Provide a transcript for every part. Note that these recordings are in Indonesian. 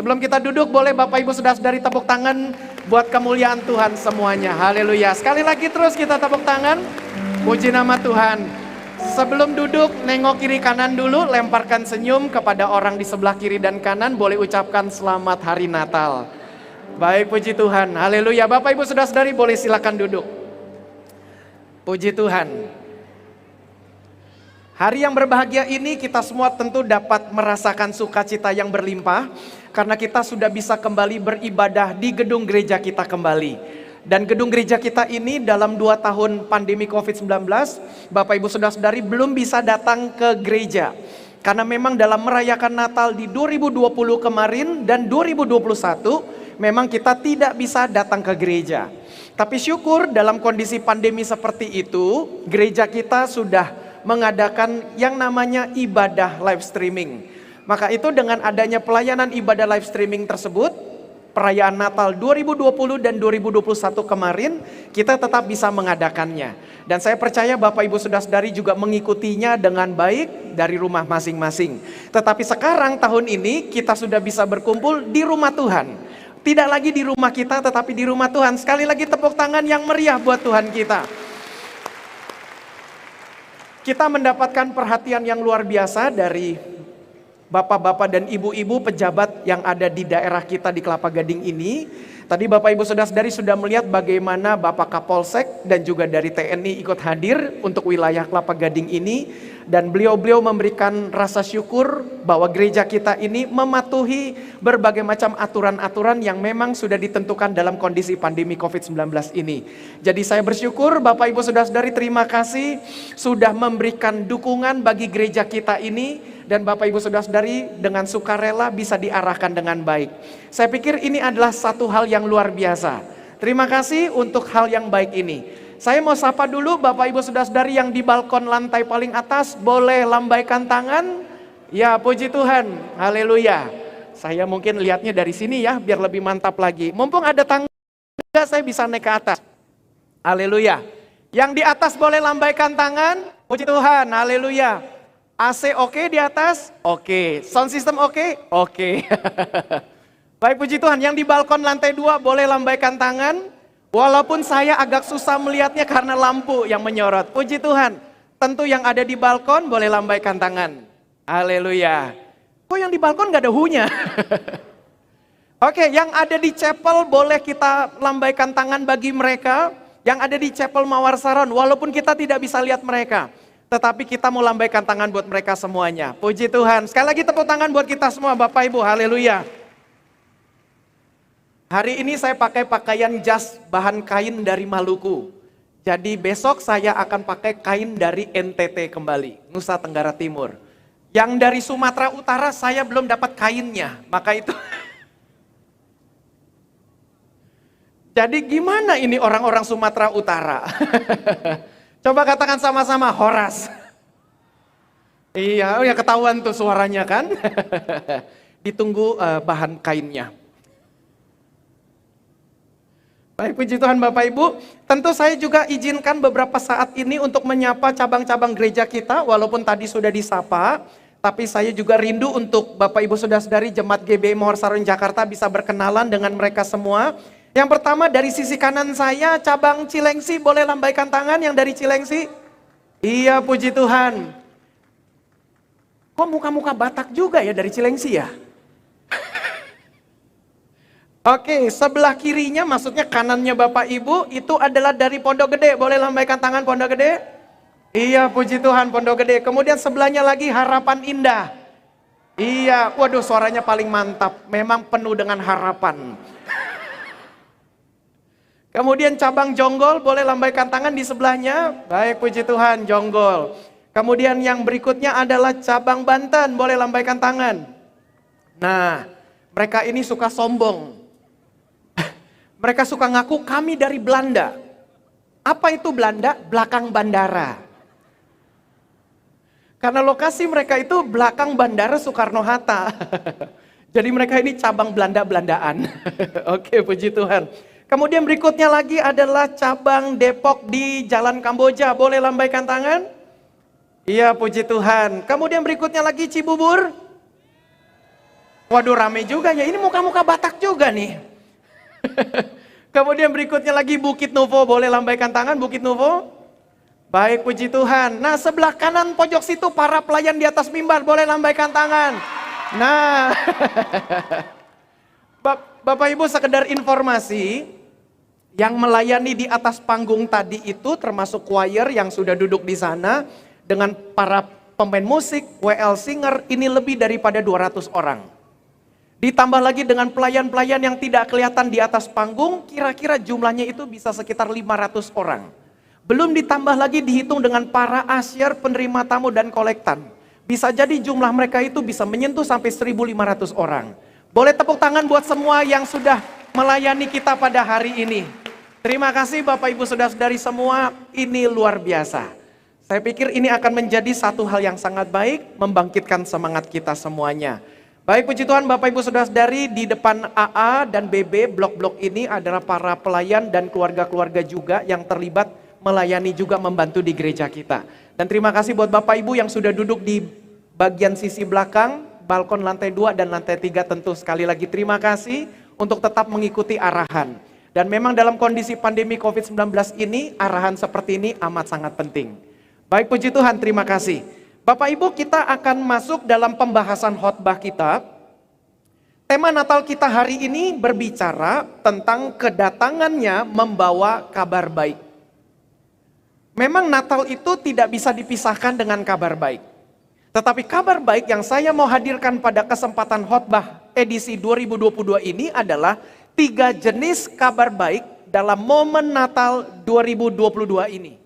Sebelum kita duduk, boleh Bapak Ibu Saudara-saudari tepuk tangan buat kemuliaan Tuhan semuanya. Haleluya. Sekali lagi terus kita tepuk tangan. Puji nama Tuhan. Sebelum duduk, nengok kiri kanan dulu, lemparkan senyum kepada orang di sebelah kiri dan kanan, boleh ucapkan selamat hari Natal. Baik, puji Tuhan. Haleluya. Bapak Ibu Saudara-saudari boleh silakan duduk. Puji Tuhan. Hari yang berbahagia ini kita semua tentu dapat merasakan sukacita yang berlimpah karena kita sudah bisa kembali beribadah di gedung gereja kita kembali. Dan gedung gereja kita ini dalam 2 tahun pandemi COVID-19, Bapak Ibu Saudara-saudari belum bisa datang ke gereja. Karena memang dalam merayakan Natal di 2020 kemarin dan 2021 memang kita tidak bisa datang ke gereja. Tapi syukur dalam kondisi pandemi seperti itu, gereja kita sudah mengadakan yang namanya ibadah live streaming. Maka itu dengan adanya pelayanan ibadah live streaming tersebut, perayaan Natal 2020 dan 2021 kemarin, kita tetap bisa mengadakannya. Dan saya percaya Bapak Ibu Saudara-saudari juga mengikutinya dengan baik dari rumah masing-masing. Tetapi sekarang tahun ini kita sudah bisa berkumpul di rumah Tuhan. Tidak lagi di rumah kita tetapi di rumah Tuhan. Sekali lagi tepuk tangan yang meriah buat Tuhan kita. Kita mendapatkan perhatian yang luar biasa dari bapak-bapak dan ibu-ibu pejabat yang ada di daerah kita di Kelapa Gading ini. Tadi Bapak Ibu Saudara-saudari sudah melihat bagaimana Bapak Kapolsek dan juga dari TNI ikut hadir untuk wilayah Kelapa Gading ini. Dan beliau-beliau memberikan rasa syukur bahwa gereja kita ini mematuhi berbagai macam aturan-aturan yang memang sudah ditentukan dalam kondisi pandemi COVID-19 ini. Jadi saya bersyukur Bapak Ibu Saudara-saudari, terima kasih sudah memberikan dukungan bagi gereja kita ini. Dan Bapak Ibu Saudara-saudari dengan sukarela bisa diarahkan dengan baik. Saya pikir ini adalah satu hal yang luar biasa. Terima kasih untuk hal yang baik ini. Saya mau sapa dulu Bapak Ibu Saudara-saudari yang di balkon lantai paling atas, boleh lambaikan tangan. Ya, puji Tuhan. Haleluya. Saya mungkin lihatnya dari sini ya, biar lebih mantap lagi. Mumpung ada tangga, saya bisa naik ke atas. Haleluya. Yang di atas boleh lambaikan tangan. Puji Tuhan. Haleluya. AC oke di atas? Oke. Sound system oke? Oke. Baik, puji Tuhan. Yang di balkon lantai 2 boleh lambaikan tangan. Walaupun saya agak susah melihatnya karena lampu yang menyorot. Puji Tuhan. Tentu yang ada di balkon boleh lambaikan tangan. Haleluya. Kok yang di balkon gak ada hunya? Oke, yang ada di chapel boleh kita lambaikan tangan bagi mereka. Yang ada di chapel Mawar Saron, walaupun kita tidak bisa lihat mereka. Tetapi kita mau lambaikan tangan buat mereka semuanya. Puji Tuhan. Sekali lagi tepuk tangan buat kita semua Bapak Ibu. Haleluya. Hari ini saya pakai pakaian jas bahan kain dari Maluku. Jadi besok saya akan pakai kain dari NTT kembali, Nusa Tenggara Timur. Yang dari Sumatera Utara saya belum dapat kainnya, maka itu. Jadi gimana ini orang-orang Sumatera Utara? Coba katakan sama-sama, Horas. Iya, ya ketahuan tuh suaranya kan. Ditunggu bahan kainnya. Baik, puji Tuhan Bapak Ibu. Tentu saya juga izinkan beberapa saat ini untuk menyapa cabang-cabang gereja kita. Walaupun tadi sudah disapa, tapi saya juga rindu untuk Bapak Ibu Saudara-saudari Jemaat GBI Mawar Saron Jakarta bisa berkenalan dengan mereka semua. Yang pertama dari sisi kanan saya, cabang Cilengsi, boleh lambaikan tangan yang dari Cilengsi? Iya, puji Tuhan. Kok muka-muka Batak juga ya dari Cilengsi ya? Oke, sebelah kirinya maksudnya kanannya Bapak Ibu itu adalah dari Pondok Gede. Boleh lambaikan tangan Pondok Gede? Iya, puji Tuhan Pondok Gede. Kemudian sebelahnya lagi Harapan Indah. Iya, waduh suaranya paling mantap. Memang penuh dengan harapan. Kemudian cabang Jonggol, boleh lambaikan tangan di sebelahnya. Baik, puji Tuhan, Jonggol. Kemudian yang berikutnya adalah cabang Banten, boleh lambaikan tangan. Nah, mereka ini suka sombong. Mereka suka ngaku kami dari Belanda. Apa itu Belanda? Belakang bandara. Karena lokasi mereka itu belakang bandara Soekarno-Hatta. Jadi mereka ini cabang Belanda-Belandaan. Oke, puji Tuhan. Kemudian berikutnya lagi adalah cabang Depok di Jalan Kamboja. Boleh lambaikan tangan? Iya, puji Tuhan. Kemudian berikutnya lagi Cibubur. Waduh, rame juga ya, ini muka-muka Batak juga nih. Kemudian berikutnya lagi Bukit Nuvo, boleh lambaikan tangan Bukit Nuvo. Baik, puji Tuhan. Nah, sebelah kanan pojok situ para pelayan di atas mimbar, boleh lambaikan tangan. Nah, Bapak Ibu sekedar informasi, yang melayani di atas panggung tadi itu termasuk choir yang sudah duduk di sana dengan para pemain musik, WL singer, ini lebih daripada 200 orang. Ditambah lagi dengan pelayan-pelayan yang tidak kelihatan di atas panggung, kira-kira jumlahnya itu bisa sekitar 500 orang. Belum ditambah lagi dihitung dengan para asyir, penerima tamu dan kolektan. Bisa jadi jumlah mereka itu bisa menyentuh sampai 1.500 orang. Boleh tepuk tangan buat semua yang sudah melayani kita pada hari ini. Terima kasih Bapak Ibu Saudara-saudari semua, ini luar biasa. Saya pikir ini akan menjadi satu hal yang sangat baik, membangkitkan semangat kita semuanya. Baik, puji Tuhan Bapak Ibu Saudara-saudari, di depan AA dan BB, blok-blok ini adalah para pelayan dan keluarga-keluarga juga yang terlibat melayani juga membantu di gereja kita. Dan terima kasih buat Bapak Ibu yang sudah duduk di bagian sisi belakang, balkon lantai 2 dan lantai 3, tentu sekali lagi terima kasih untuk tetap mengikuti arahan. Dan memang dalam kondisi pandemi COVID-19 ini, arahan seperti ini amat sangat penting. Baik, puji Tuhan, terima kasih. Bapak Ibu, kita akan masuk dalam pembahasan khotbah kita. Tema Natal kita hari ini berbicara tentang kedatangannya membawa kabar baik. Memang Natal itu tidak bisa dipisahkan dengan kabar baik. Tetapi kabar baik yang saya mau hadirkan pada kesempatan khotbah edisi 2022 ini adalah 3 jenis kabar baik dalam momen Natal 2022 ini.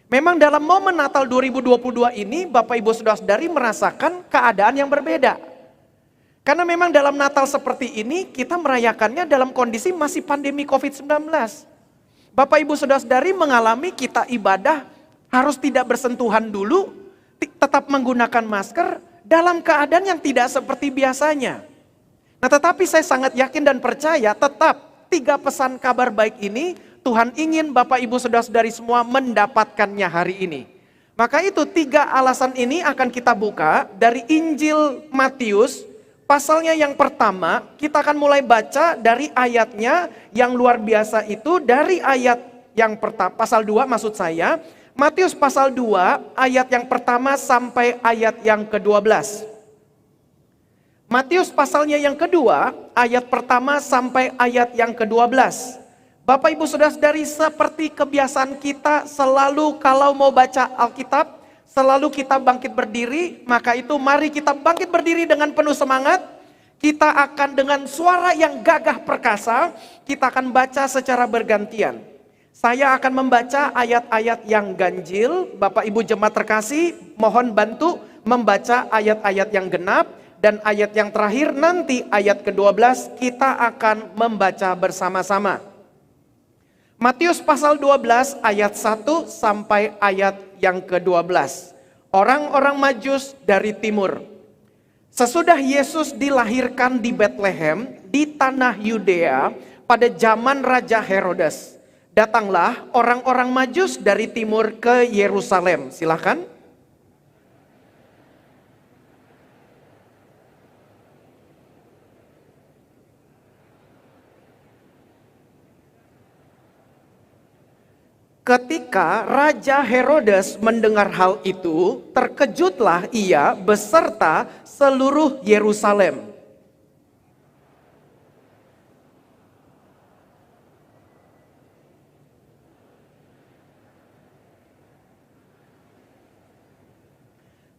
Memang dalam momen Natal 2022 ini Bapak Ibu Saudara-saudari merasakan keadaan yang berbeda. Karena memang dalam Natal seperti ini kita merayakannya dalam kondisi masih pandemi COVID-19. Bapak Ibu Saudara-saudari mengalami kita ibadah harus tidak bersentuhan dulu, tetap menggunakan masker dalam keadaan yang tidak seperti biasanya. Nah, tetapi saya sangat yakin dan percaya tetap 3 pesan kabar baik ini Tuhan ingin Bapak Ibu Saudara-saudari semua mendapatkannya hari ini. Maka itu 3 alasan ini akan kita buka dari Injil Matius. Pasalnya yang pertama, kita akan mulai baca dari ayatnya yang luar biasa itu, dari ayat yang pertama, pasal 2 maksud saya, Matius pasal 2 ayat yang pertama sampai ayat yang ke-12. Matius pasalnya yang kedua, ayat pertama sampai ayat yang ke-12. Bapak Ibu Saudara-saudari, seperti kebiasaan kita selalu kalau mau baca Alkitab, selalu kita bangkit berdiri, maka itu mari kita bangkit berdiri dengan penuh semangat. Kita akan dengan suara yang gagah perkasa, kita akan baca secara bergantian. Saya akan membaca ayat-ayat yang ganjil, Bapak Ibu jemaat terkasih, mohon bantu membaca ayat-ayat yang genap, dan ayat yang terakhir nanti ayat ke-12 kita akan membaca bersama-sama. Matius pasal 12 ayat 1 sampai ayat yang ke-12. Orang-orang Majus dari timur. Sesudah Yesus dilahirkan di Betlehem di tanah Yudea pada zaman Raja Herodes, datanglah orang-orang Majus dari timur ke Yerusalem. Silakan. Ketika Raja Herodes mendengar hal itu, terkejutlah ia beserta seluruh Yerusalem.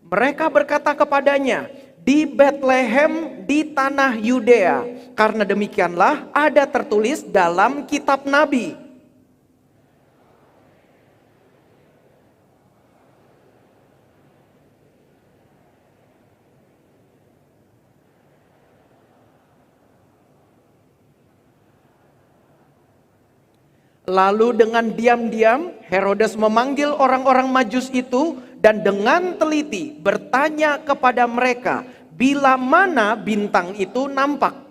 Mereka berkata kepadanya, di Betlehem di tanah Yudea, karena demikianlah ada tertulis dalam kitab Nabi. Lalu dengan diam-diam Herodes memanggil orang-orang Majus itu dan dengan teliti bertanya kepada mereka bila mana bintang itu nampak.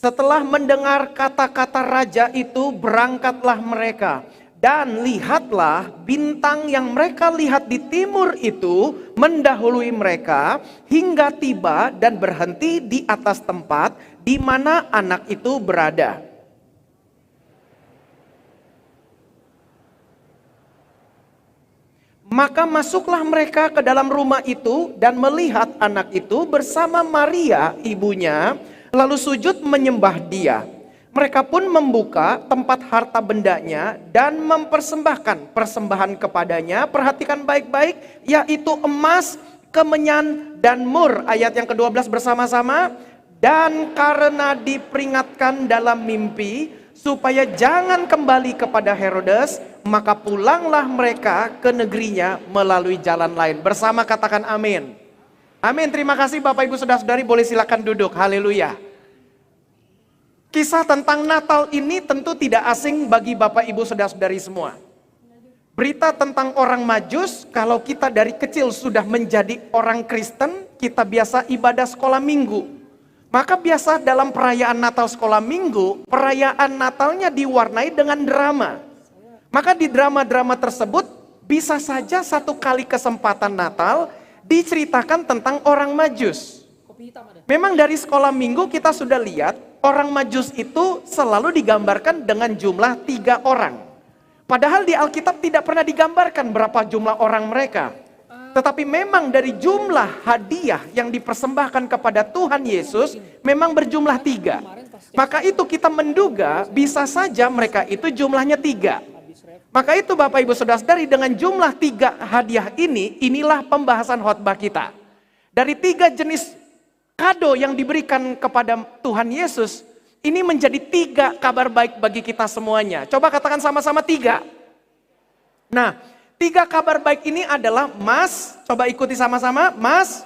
Setelah mendengar kata-kata raja itu, berangkatlah mereka. Dan lihatlah, bintang yang mereka lihat di timur itu mendahului mereka hingga tiba dan berhenti di atas tempat di mana anak itu berada. Maka masuklah mereka ke dalam rumah itu dan melihat anak itu bersama Maria ibunya, lalu sujud menyembah dia. Mereka pun membuka tempat harta bendanya dan mempersembahkan persembahan kepadanya. Perhatikan baik-baik, yaitu emas, kemenyan, dan mur. Ayat yang ke-12 bersama-sama. Dan karena diperingatkan dalam mimpi, supaya jangan kembali kepada Herodes, maka pulanglah mereka ke negerinya melalui jalan lain. Bersama katakan amin. Amin, terima kasih Bapak Ibu Saudara-saudari, boleh silakan duduk, haleluya. Kisah tentang Natal ini tentu tidak asing bagi Bapak Ibu Saudara-saudari semua. Berita tentang orang Majus, kalau kita dari kecil sudah menjadi orang Kristen, kita biasa ibadah sekolah minggu. Maka biasa dalam perayaan Natal sekolah minggu, perayaan Natalnya diwarnai dengan drama. Maka di drama-drama tersebut bisa saja satu kali kesempatan Natal diceritakan tentang orang Majus. Memang dari sekolah minggu kita sudah lihat orang Majus itu selalu digambarkan dengan jumlah 3 orang. Padahal di Alkitab tidak pernah digambarkan berapa jumlah orang mereka. Tetapi memang dari jumlah hadiah yang dipersembahkan kepada Tuhan Yesus memang berjumlah 3. Maka itu kita menduga bisa saja mereka itu jumlahnya 3. Maka itu Bapak Ibu Saudara-saudari, dengan jumlah 3 hadiah ini, inilah pembahasan khotbah kita. Dari 3 jenis kado yang diberikan kepada Tuhan Yesus, ini menjadi 3 kabar baik bagi kita semuanya. Coba katakan sama-sama 3. Nah, 3 kabar baik ini adalah emas, coba ikuti sama-sama, emas,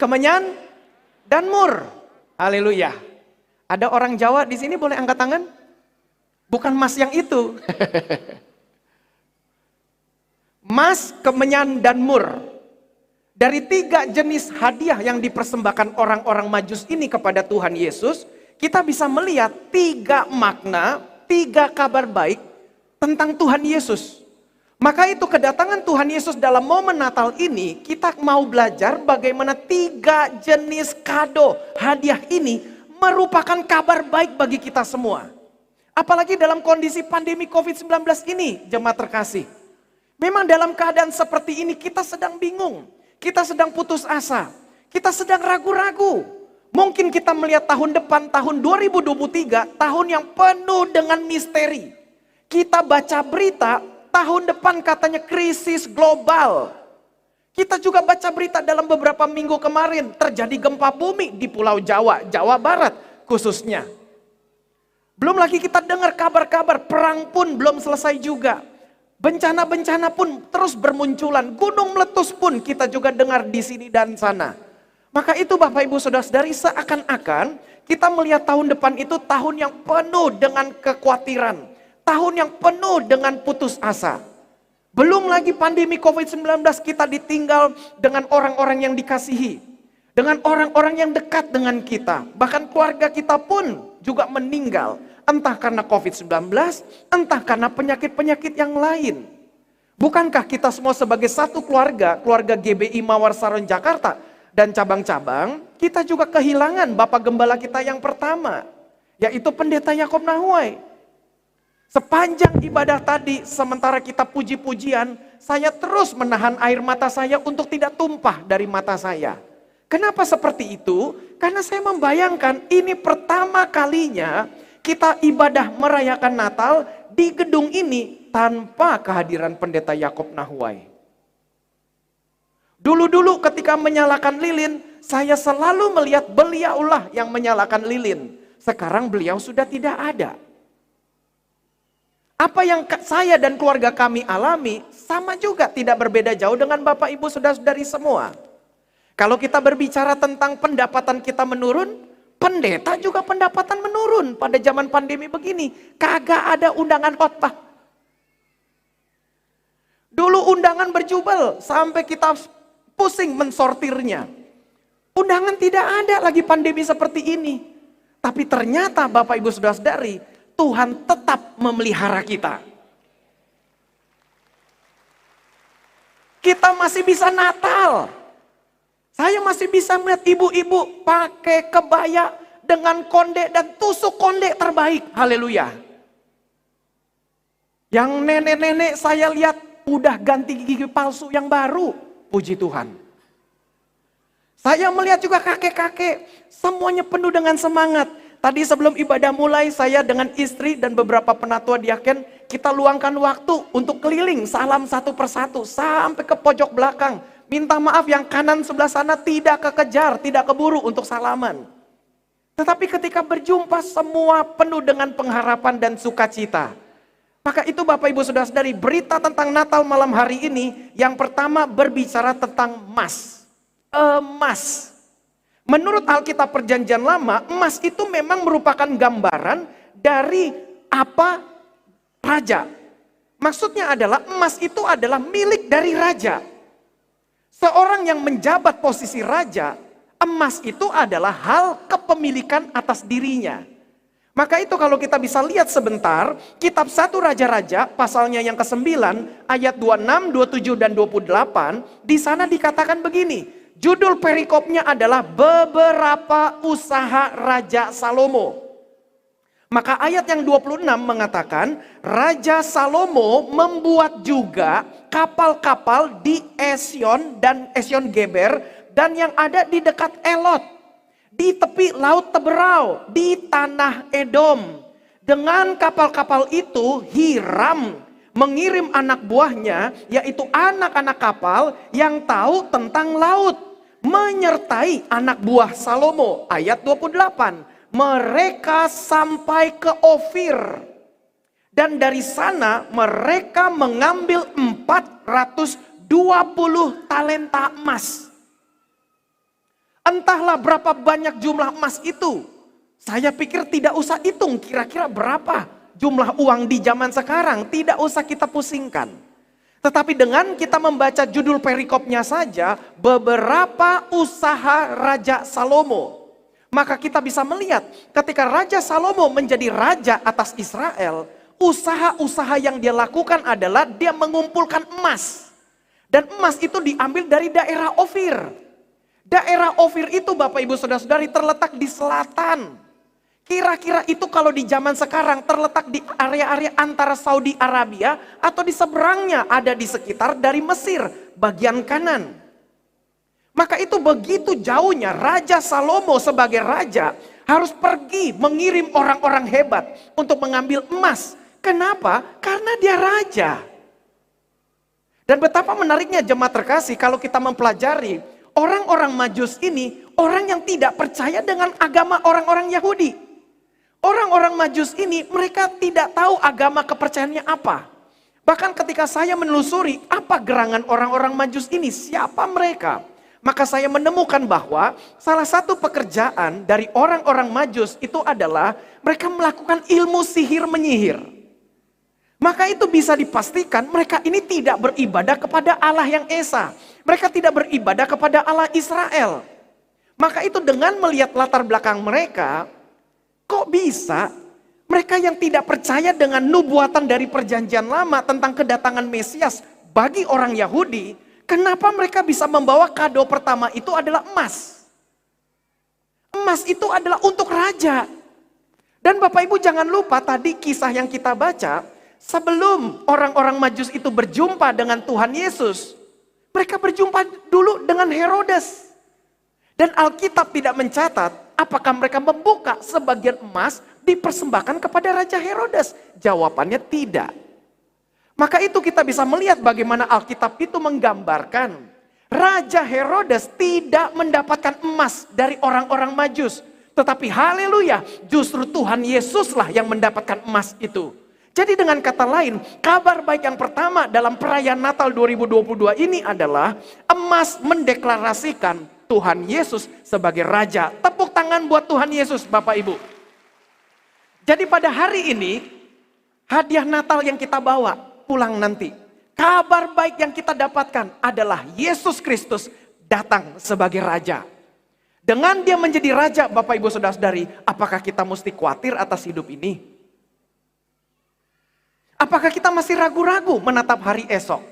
kemenyan, dan mur. Haleluya. Ada orang Jawa di sini boleh angkat tangan? Bukan emas yang itu. Emas, kemenyan, dan mur. Dari 3 jenis hadiah yang dipersembahkan orang-orang Majus ini kepada Tuhan Yesus, kita bisa melihat 3 makna, 3 kabar baik tentang Tuhan Yesus. Maka itu kedatangan Tuhan Yesus dalam momen Natal ini, kita mau belajar bagaimana 3 jenis kado hadiah ini merupakan kabar baik bagi kita semua. Apalagi dalam kondisi pandemi COVID-19 ini, jemaat terkasih. Memang dalam keadaan seperti ini kita sedang bingung, kita sedang putus asa, kita sedang ragu-ragu. Mungkin kita melihat tahun depan, tahun 2023, tahun yang penuh dengan misteri. Kita baca berita, tahun depan katanya krisis global. Kita juga baca berita dalam beberapa minggu kemarin, terjadi gempa bumi di Pulau Jawa, Jawa Barat khususnya. Belum lagi kita dengar kabar-kabar, perang pun belum selesai juga. Bencana-bencana pun terus bermunculan, gunung meletus pun kita juga dengar di sini dan sana. Maka itu Bapak Ibu Saudara-saudari, seakan-akan kita melihat tahun depan itu tahun yang penuh dengan kekhawatiran, tahun yang penuh dengan putus asa. Belum lagi pandemi COVID-19, kita ditinggal dengan orang-orang yang dikasihi, dengan orang-orang yang dekat dengan kita. Bahkan keluarga kita pun juga meninggal. Entah karena COVID-19, entah karena penyakit-penyakit yang lain. Bukankah kita semua sebagai satu keluarga, keluarga GBI Mawar Saron Jakarta dan cabang-cabang, kita juga kehilangan Bapak Gembala kita yang pertama, yaitu Pendeta Yakob Nahuai. Sepanjang ibadah tadi, sementara kita puji-pujian, saya terus menahan air mata saya untuk tidak tumpah dari mata saya. Kenapa seperti itu? Karena saya membayangkan ini pertama kalinya kita ibadah merayakan Natal di gedung ini tanpa kehadiran Pendeta Yakob Nahuai. Dulu-dulu ketika menyalakan lilin, saya selalu melihat beliaulah yang menyalakan lilin. Sekarang beliau sudah tidak ada. Apa yang saya dan keluarga kami alami sama juga, tidak berbeda jauh dengan Bapak Ibu Saudara-saudari semua. Kalau kita berbicara tentang pendapatan kita menurun, pendeta juga pendapatan menurun pada zaman pandemi begini. Kagak ada undangan khotbah. Dulu undangan berjubel sampai kita pusing mensortirnya. Undangan tidak ada lagi pandemi seperti ini. Tapi ternyata Bapak Ibu Saudara-saudari, Tuhan tetap memelihara kita. Kita masih bisa Natal. Saya masih bisa melihat ibu-ibu pakai kebaya dengan konde dan tusuk konde terbaik. Haleluya. Yang nenek-nenek saya lihat udah ganti gigi palsu yang baru. Puji Tuhan. Saya melihat juga kakek-kakek, semuanya penuh dengan semangat. Tadi sebelum ibadah mulai, saya dengan istri dan beberapa penatua diaken, kita luangkan waktu untuk keliling salam satu persatu sampai ke pojok belakang. Minta maaf yang kanan sebelah sana tidak kekejar, tidak keburu untuk salaman. Tetapi ketika berjumpa semua penuh dengan pengharapan dan sukacita. Maka itu Bapak Ibu Saudara-saudari, berita tentang Natal malam hari ini, yang pertama berbicara tentang emas. Emas. Menurut Alkitab Perjanjian Lama, emas itu memang merupakan gambaran dari apa? Raja. Maksudnya adalah emas itu adalah milik dari raja. Seorang yang menjabat posisi raja, emas itu adalah hal kepemilikan atas dirinya. Maka itu kalau kita bisa lihat sebentar, kitab 1 Raja-Raja, pasalnya yang ke-9, ayat 26, 27, dan 28, di sana dikatakan begini. Judul perikopnya adalah beberapa usaha Raja Salomo. Maka ayat yang 26 mengatakan, Raja Salomo membuat juga kapal-kapal di Esion dan Esion Geber, dan yang ada di dekat Elot, di tepi laut Teberau, di tanah Edom. Dengan kapal-kapal itu Hiram mengirim anak buahnya, yaitu anak-anak kapal yang tahu tentang laut, menyertai anak buah Salomo. Ayat 28, mereka sampai ke Ofir, dan dari sana mereka mengambil 420 talenta emas. Entahlah berapa banyak jumlah emas itu. Saya pikir tidak usah hitung kira-kira berapa jumlah uang di zaman sekarang. Tidak usah kita pusingkan. Tetapi dengan kita membaca judul perikopnya saja, beberapa usaha Raja Salomo. Maka kita bisa melihat ketika Raja Salomo menjadi raja atas Israel, usaha-usaha yang dia lakukan adalah dia mengumpulkan emas. Dan emas itu diambil dari daerah Ofir. Daerah Ofir itu Bapak Ibu Saudara-saudari terletak di selatan. Kira-kira itu kalau di zaman sekarang terletak di area-area antara Saudi Arabia atau di seberangnya ada di sekitar dari Mesir bagian kanan. Maka itu begitu jauhnya Raja Salomo sebagai raja harus pergi mengirim orang-orang hebat untuk mengambil emas. Kenapa? Karena dia raja. Dan betapa menariknya jemaat terkasih kalau kita mempelajari orang-orang Majus ini, orang yang tidak percaya dengan agama orang-orang Yahudi. Orang-orang Majus ini mereka tidak tahu agama kepercayaannya apa. Bahkan ketika saya menelusuri apa gerangan orang-orang Majus ini, siapa mereka? Maka saya menemukan bahwa salah satu pekerjaan dari orang-orang Majus itu adalah mereka melakukan ilmu sihir menyihir. Maka itu bisa dipastikan mereka ini tidak beribadah kepada Allah yang Esa. Mereka tidak beribadah kepada Allah Israel. Maka itu dengan melihat latar belakang mereka, kok bisa mereka yang tidak percaya dengan nubuatan dari perjanjian lama tentang kedatangan Mesias bagi orang Yahudi, kenapa mereka bisa membawa kado pertama itu adalah emas? Emas itu adalah untuk raja. Dan Bapak Ibu jangan lupa tadi kisah yang kita baca, sebelum orang-orang Majus itu berjumpa dengan Tuhan Yesus, mereka berjumpa dulu dengan Herodes. Dan Alkitab tidak mencatat apakah mereka membuka sebagian emas dipersembahkan kepada Raja Herodes. Jawabannya tidak. Maka itu kita bisa melihat bagaimana Alkitab itu menggambarkan Raja Herodes tidak mendapatkan emas dari orang-orang Majus. Tetapi haleluya, justru Tuhan Yesuslah yang mendapatkan emas itu. Jadi dengan kata lain, kabar baik yang pertama dalam perayaan Natal 2022 ini adalah emas mendeklarasikan Tuhan Yesus sebagai Raja. Tepuk tangan buat Tuhan Yesus Bapak Ibu. Jadi pada hari ini, hadiah Natal yang kita bawa pulang nanti. Kabar baik yang kita dapatkan adalah Yesus Kristus datang sebagai Raja. Dengan dia menjadi raja, Bapak Ibu Saudara-saudari, apakah kita mesti khawatir atas hidup ini? Apakah kita masih ragu-ragu menatap hari esok?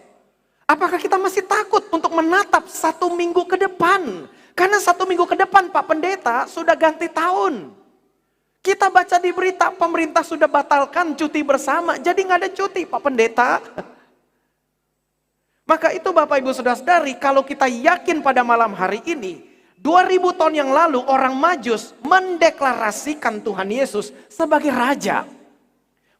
Apakah kita masih takut untuk menatap 1 minggu ke depan? Karena 1 minggu ke depan Pak Pendeta sudah ganti tahun. Kita baca di berita pemerintah sudah batalkan cuti bersama, jadi nggak ada cuti Pak Pendeta. Maka itu Bapak Ibu Saudara-saudari, kalau kita yakin pada malam hari ini, 2000 tahun yang lalu orang Majus mendeklarasikan Tuhan Yesus sebagai raja.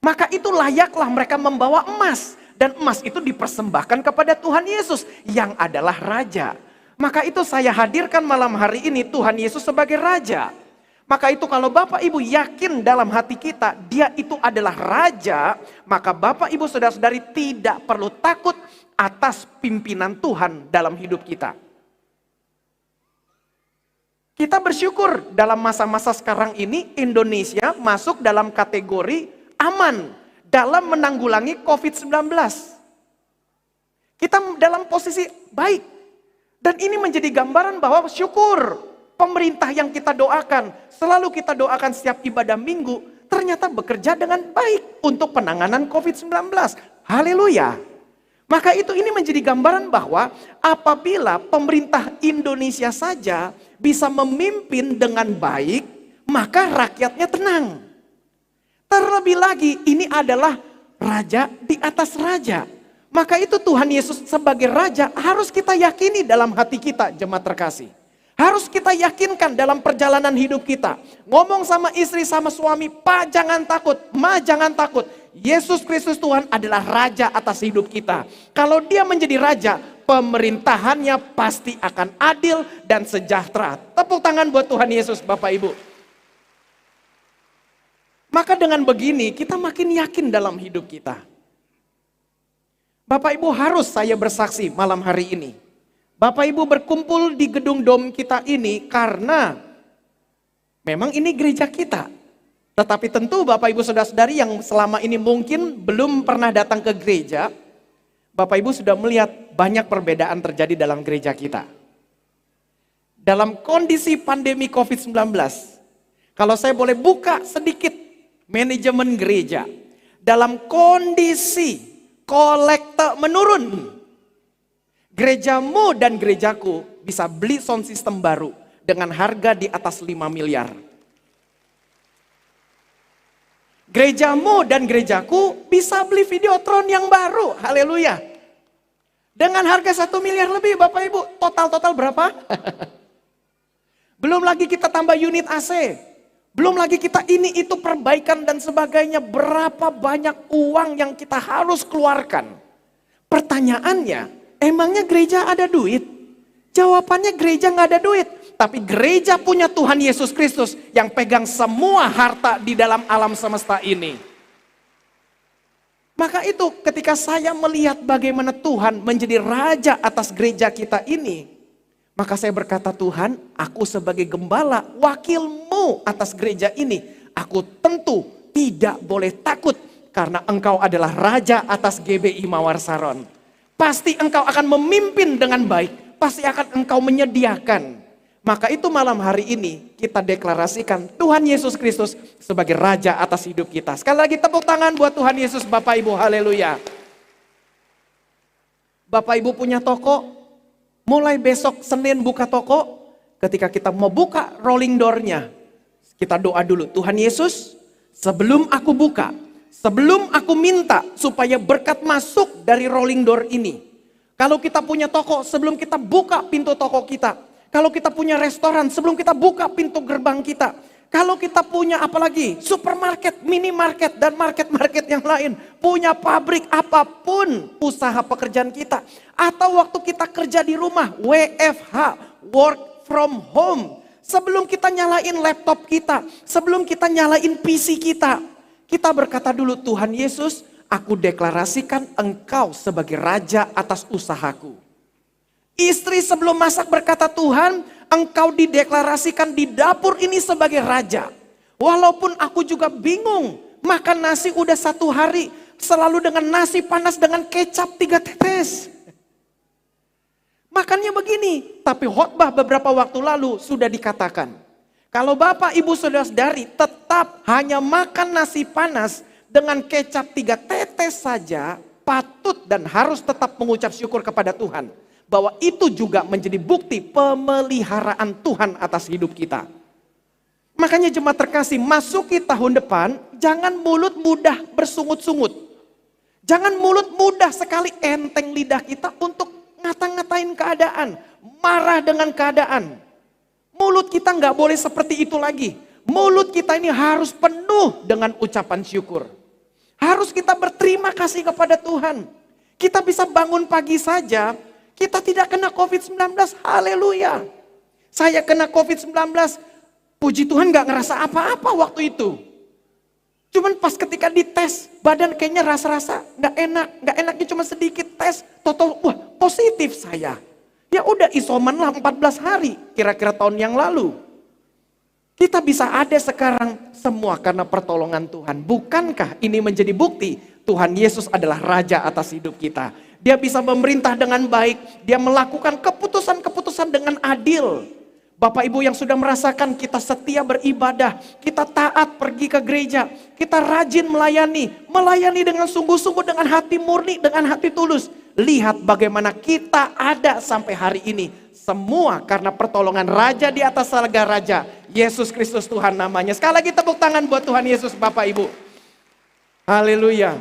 Maka itu layaklah mereka membawa emas. Dan emas itu dipersembahkan kepada Tuhan Yesus yang adalah raja. Maka itu saya hadirkan malam hari ini Tuhan Yesus sebagai raja. Maka itu kalau Bapak Ibu yakin dalam hati kita dia itu adalah raja, maka Bapak Ibu Saudara-saudari tidak perlu takut atas pimpinan Tuhan dalam hidup kita. Kita bersyukur dalam masa-masa sekarang ini Indonesia masuk dalam kategori aman dalam menanggulangi COVID-19. Kita dalam posisi baik. Dan ini menjadi gambaran bahwa syukur pemerintah yang kita doakan, selalu kita doakan setiap ibadah minggu, ternyata bekerja dengan baik untuk penanganan COVID-19. Haleluya. Maka ini menjadi gambaran bahwa apabila pemerintah Indonesia saja bisa memimpin dengan baik, maka rakyatnya tenang. Terlebih lagi ini adalah raja di atas raja. Maka itu Tuhan Yesus sebagai raja harus kita yakini dalam hati kita, jemaat terkasih. Harus kita yakinkan dalam perjalanan hidup kita. Ngomong sama istri sama suami, Pak jangan takut, Ma jangan takut. Yesus Kristus Tuhan adalah raja atas hidup kita. Kalau dia menjadi raja, pemerintahannya pasti akan adil dan sejahtera. Tepuk tangan buat Tuhan Yesus Bapak Ibu. Maka dengan begini kita makin yakin dalam hidup kita. Bapak Ibu harus saya bersaksi malam hari ini. Bapak Ibu berkumpul di gedung dom kita ini karena memang ini gereja kita. Tetapi tentu Bapak Ibu Saudara-saudari yang selama ini mungkin belum pernah datang ke gereja, Bapak Ibu sudah melihat banyak perbedaan terjadi dalam gereja kita. Dalam kondisi pandemi COVID-19, kalau saya boleh buka sedikit manajemen gereja, dalam kondisi kolekte menurun, gerejamu dan gerejaku bisa beli sound system baru dengan harga di atas 5 miliar. Gerejamu dan gerejaku bisa beli videotron yang baru, haleluya. Dengan harga 1 miliar lebih Bapak Ibu, total berapa? Belum lagi kita tambah unit AC. Belum lagi kita ini itu perbaikan dan sebagainya. Berapa banyak uang yang kita harus keluarkan. Pertanyaannya, emangnya gereja ada duit? Jawabannya gereja nggak ada duit. Tapi gereja punya Tuhan Yesus Kristus yang pegang semua harta di dalam alam semesta ini. Maka itu ketika saya melihat bagaimana Tuhan menjadi raja atas gereja kita ini, maka saya berkata, Tuhan, aku sebagai gembala, wakilmu atas gereja ini, aku tentu tidak boleh takut karena engkau adalah raja atas GBI Mawar Saron. Pasti engkau akan memimpin dengan baik, pasti akan engkau menyediakan. Maka itu malam hari ini kita deklarasikan Tuhan Yesus Kristus sebagai raja atas hidup kita. Sekali lagi tepuk tangan buat Tuhan Yesus Bapak Ibu, haleluya. Bapak Ibu punya toko, mulai besok Senin buka toko, ketika kita mau buka rolling door-nya, kita doa dulu, Tuhan Yesus, sebelum aku buka, sebelum aku minta supaya berkat masuk dari rolling door ini. Kalau kita punya toko, sebelum kita buka pintu toko kita. Kalau kita punya restoran, sebelum kita buka pintu gerbang kita. Kalau kita punya apalagi supermarket, minimarket, dan market-market yang lain. Punya pabrik, apapun usaha pekerjaan kita. Atau waktu kita kerja di rumah, WFH, work from home. Sebelum kita nyalain laptop kita, sebelum kita nyalain PC kita. Kita berkata dulu, Tuhan Yesus, aku deklarasikan engkau sebagai raja atas usahaku. Istri sebelum masak berkata, Tuhan, engkau dideklarasikan di dapur ini sebagai raja. Walaupun aku juga bingung, makan nasi udah 1 hari, selalu dengan nasi panas dengan kecap 3 tetes. Makannya begini. Tapi khotbah beberapa waktu lalu sudah dikatakan, kalau Bapak Ibu Saudara-saudari tetap hanya makan nasi panas dengan kecap 3 tetes saja, patut dan harus tetap mengucap syukur kepada Tuhan. Bahwa itu juga menjadi bukti pemeliharaan Tuhan atas hidup kita. Makanya jemaat terkasih, masuki tahun depan, jangan mulut mudah bersungut-sungut. Jangan mulut mudah sekali enteng lidah kita untuk ngata-ngatain keadaan. Marah dengan keadaan. Mulut kita nggak boleh seperti itu lagi. Mulut kita ini harus penuh dengan ucapan syukur. Harus kita berterima kasih kepada Tuhan. Kita bisa bangun pagi saja, kita tidak kena COVID-19, haleluya. Saya kena COVID-19, puji Tuhan nggak ngerasa apa-apa waktu itu. Cuman pas ketika dites, badan kayaknya rasa-rasa nggak enak. Nggak enaknya cuma sedikit tes, total, wah positif saya. Ya udah isoman lah 14 hari, kira-kira tahun yang lalu. Kita bisa ada sekarang semua karena pertolongan Tuhan. Bukankah ini menjadi bukti Tuhan Yesus adalah Raja atas hidup kita. Dia bisa memerintah dengan baik, dia melakukan keputusan-keputusan dengan adil. Bapak Ibu yang sudah merasakan kita setia beribadah, kita taat pergi ke gereja, kita rajin melayani dengan sungguh-sungguh, dengan hati murni, dengan hati tulus. Lihat bagaimana kita ada sampai hari ini. Semua karena pertolongan Raja di atas segala raja, Yesus Kristus Tuhan namanya. Sekali lagi tepuk tangan buat Tuhan Yesus Bapak Ibu. Haleluya.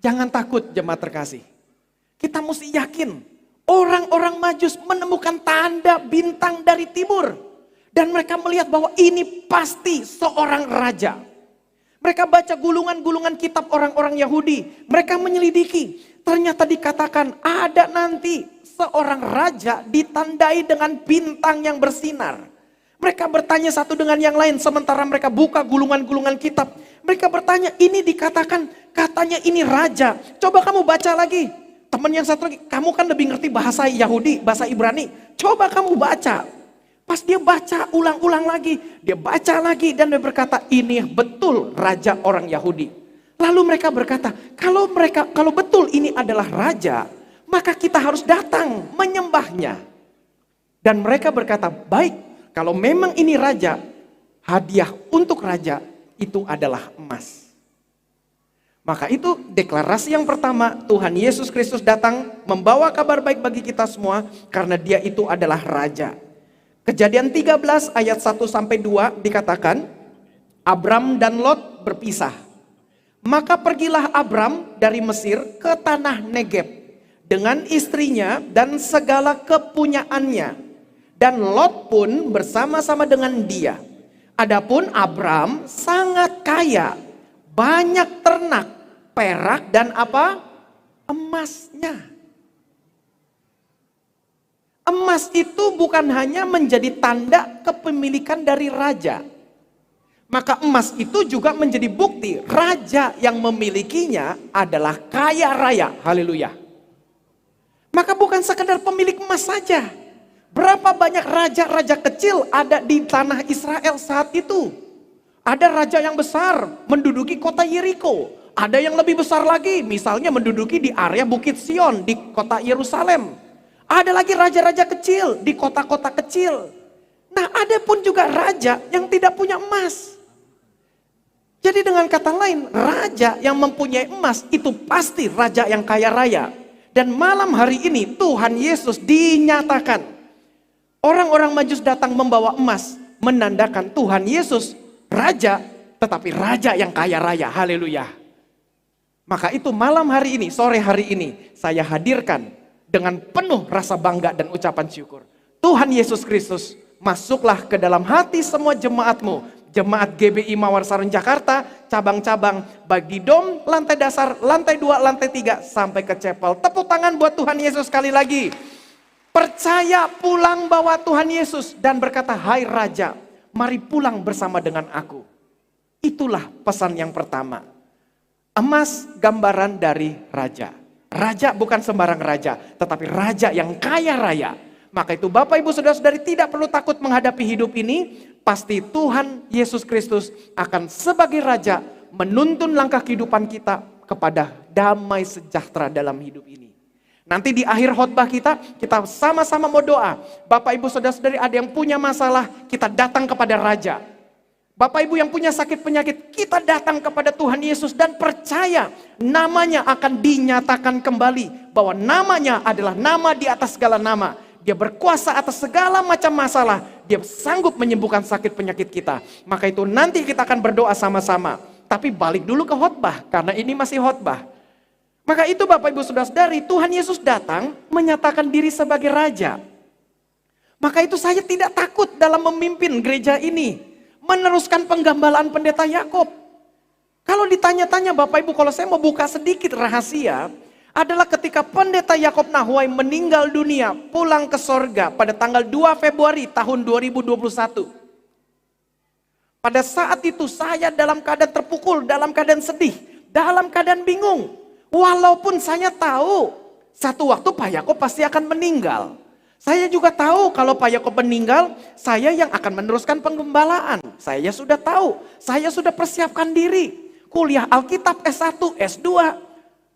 Jangan takut jemaat terkasih. Kita mesti yakin. Orang-orang Majus menemukan tanda bintang dari timur. Dan mereka melihat bahwa ini pasti seorang raja. Mereka baca gulungan-gulungan kitab orang-orang Yahudi. Mereka menyelidiki. Ternyata dikatakan ada nanti seorang raja ditandai dengan bintang yang bersinar. Mereka bertanya satu dengan yang lain sementara mereka buka gulungan-gulungan kitab. Mereka bertanya, ini dikatakan katanya ini raja. Coba kamu baca lagi. Teman yang satu lagi, kamu kan lebih ngerti bahasa Yahudi, bahasa Ibrani. Coba kamu baca. Pas dia baca ulang-ulang lagi, dia baca lagi dan dia berkata, ini betul raja orang Yahudi. Lalu mereka berkata, kalau betul ini adalah raja, maka kita harus datang menyembahnya. Dan mereka berkata, baik, kalau memang ini raja, hadiah untuk raja itu adalah emas. Maka itu deklarasi yang pertama, Tuhan Yesus Kristus datang membawa kabar baik bagi kita semua karena dia itu adalah raja. Kejadian 13 ayat 1-2 dikatakan, Abram dan Lot berpisah. Maka pergilah Abram dari Mesir ke tanah Negeb dengan istrinya dan segala kepunyaannya. Dan Lot pun bersama-sama dengan dia. Adapun Abram sangat kaya, banyak ternak, perak dan apa? Emasnya. Emas itu bukan hanya menjadi tanda kepemilikan dari raja. Maka emas itu juga menjadi bukti raja yang memilikinya adalah kaya raya. Haleluya. Maka bukan sekedar pemilik emas saja. Berapa banyak raja-raja kecil ada di tanah Israel saat itu. Ada raja yang besar menduduki kota Yeriko. Ada yang lebih besar lagi, misalnya menduduki di area Bukit Sion di kota Yerusalem. Ada lagi raja-raja kecil di kota-kota kecil. Nah, ada pun juga raja yang tidak punya emas. Jadi dengan kata lain, raja yang mempunyai emas itu pasti raja yang kaya raya. Dan malam hari ini Tuhan Yesus dinyatakan. Orang-orang Majus datang membawa emas, menandakan Tuhan Yesus raja, tetapi raja yang kaya raya. Haleluya. Maka itu malam hari ini, sore hari ini, saya hadirkan dengan penuh rasa bangga dan ucapan syukur. Tuhan Yesus Kristus, masuklah ke dalam hati semua jemaatmu. Jemaat GBI Mawar Sarun Jakarta, cabang-cabang, baik di dom, lantai dasar, lantai 2, lantai 3, sampai ke chapel. Tepuk tangan buat Tuhan Yesus sekali lagi. Percaya pulang bawa Tuhan Yesus dan berkata, hai Raja, mari pulang bersama dengan aku. Itulah pesan yang pertama. Emas gambaran dari raja. Raja bukan sembarang raja, tetapi raja yang kaya raya. Maka itu Bapak Ibu Saudara-saudari tidak perlu takut menghadapi hidup ini. Pasti Tuhan Yesus Kristus akan sebagai Raja menuntun langkah kehidupan kita kepada damai sejahtera dalam hidup ini. Nanti di akhir khotbah kita sama-sama mau doa. Bapak Ibu Saudara-saudari ada yang punya masalah, kita datang kepada Raja. Bapak Ibu yang punya sakit penyakit, kita datang kepada Tuhan Yesus dan percaya namanya akan dinyatakan kembali. Bahwa namanya adalah nama di atas segala nama. Dia berkuasa atas segala macam masalah. Dia sanggup menyembuhkan sakit penyakit kita. Maka itu nanti kita akan berdoa sama-sama. Tapi balik dulu ke khotbah, karena ini masih khotbah. Maka itu Bapak Ibu Saudara-saudari, Tuhan Yesus datang menyatakan diri sebagai Raja. Maka itu saya tidak takut dalam memimpin gereja ini, meneruskan penggambalaan pendeta Yakob. Kalau ditanya-tanya Bapak Ibu, kalau saya mau buka sedikit rahasia, adalah ketika pendeta Yakob Nahuai meninggal dunia, pulang ke sorga pada tanggal 2 Februari tahun 2021. Pada saat itu saya dalam keadaan terpukul, dalam keadaan sedih, dalam keadaan bingung. Walaupun saya tahu satu waktu Pak Yakob pasti akan meninggal. Saya juga tahu kalau Pak Yakob meninggal, saya yang akan meneruskan penggembalaan. Saya sudah tahu, saya sudah persiapkan diri. Kuliah Alkitab S1, S2.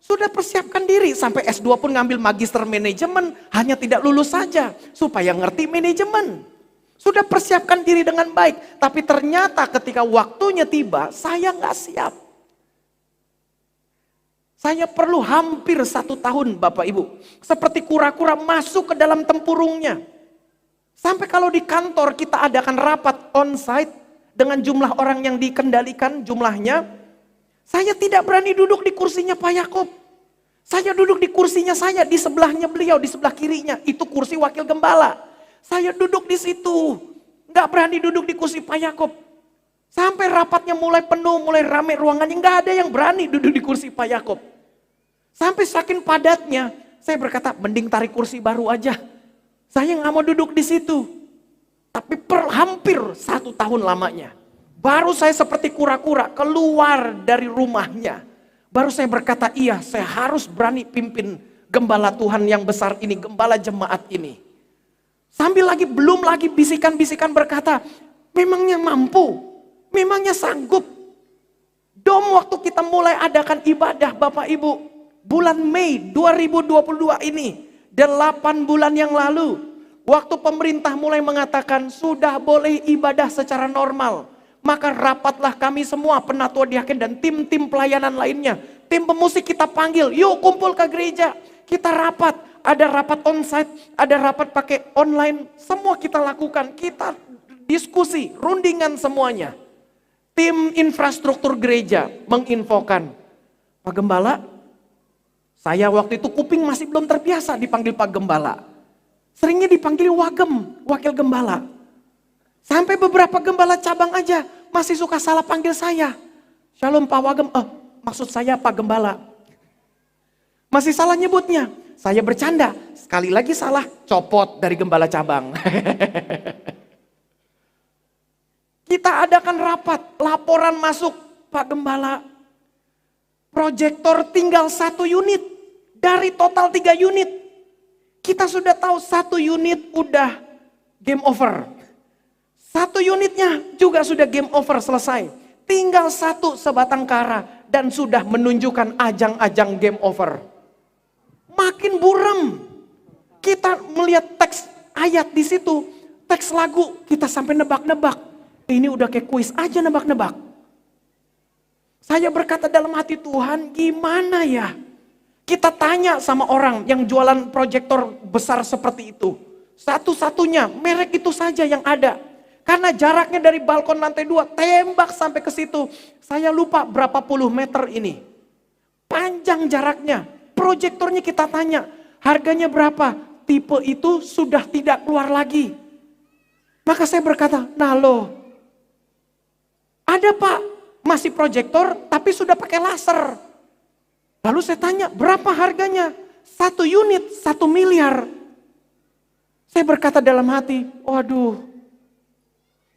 Sudah persiapkan diri, sampai S2 pun ngambil magister manajemen, hanya tidak lulus saja. Supaya ngerti manajemen. Sudah persiapkan diri dengan baik. Tapi ternyata ketika waktunya tiba, saya nggak siap. Saya perlu hampir 1 tahun Bapak Ibu. Seperti kura-kura masuk ke dalam tempurungnya. Sampai kalau di kantor kita adakan rapat on-site dengan jumlah orang yang dikendalikan jumlahnya. Saya tidak berani duduk di kursinya Pak Yakob. Saya duduk di kursinya saya, di sebelahnya beliau, di sebelah kirinya. Itu kursi wakil gembala. Saya duduk di situ. Nggak berani duduk di kursi Pak Yakob. Sampai rapatnya mulai penuh, mulai rame ruangannya, nggak ada yang berani duduk di kursi Pak Yakob. Sampai saking padatnya, saya berkata, mending tarik kursi baru aja. Saya nggak mau duduk di situ. Tapi hampir 1 tahun lamanya. Baru saya seperti kura-kura keluar dari rumahnya. Baru saya berkata, iya saya harus berani pimpin gembala Tuhan yang besar ini, gembala jemaat ini. Sambil belum lagi bisikan-bisikan berkata, memangnya mampu? Memangnya sanggup? Waktu kita mulai adakan ibadah Bapak Ibu, bulan Mei 2022 ini, 8 bulan yang lalu, waktu pemerintah mulai mengatakan sudah boleh ibadah secara normal, maka rapatlah kami semua, penatua diaken dan tim-tim pelayanan lainnya, tim pemusik kita panggil, yuk kumpul ke gereja, kita rapat, ada rapat onsite, ada rapat pakai online, semua kita lakukan, kita diskusi, rundingan semuanya. Tim infrastruktur gereja menginfokan, Pak Gembala, saya waktu itu kuping masih belum terbiasa dipanggil Pak Gembala. Seringnya dipanggil Wagem, wakil gembala. Sampai beberapa gembala cabang aja masih suka salah panggil saya. Shalom Pak Wagem, maksud saya Pak Gembala. Masih salah nyebutnya. Saya bercanda, sekali lagi salah, copot dari gembala cabang. Kita adakan rapat, laporan masuk, Pak Gembala. Proyektor tinggal 1 unit, dari total 3 unit. Kita sudah tahu 1 unit udah game over. 1 unitnya juga sudah game over, selesai. Tinggal 1 sebatang kara dan sudah menunjukkan ajang-ajang game over. Makin buram. Kita melihat teks ayat di situ, teks lagu, kita sampai nebak-nebak. Ini udah kayak kuis aja nebak-nebak. Saya berkata dalam hati, Tuhan gimana ya? Kita tanya sama orang yang jualan proyektor besar seperti itu. Satu-satunya merek itu saja yang ada. Karena jaraknya dari balkon lantai 2 tembak sampai ke situ. Saya lupa berapa puluh meter ini. Panjang jaraknya. Proyektornya kita tanya, harganya berapa? Tipe itu sudah tidak keluar lagi. Maka saya berkata, nah loh. Ada Pak, masih proyektor tapi sudah pakai laser. Lalu saya tanya, berapa harganya? 1 unit, 1 miliar. Saya berkata dalam hati, waduh.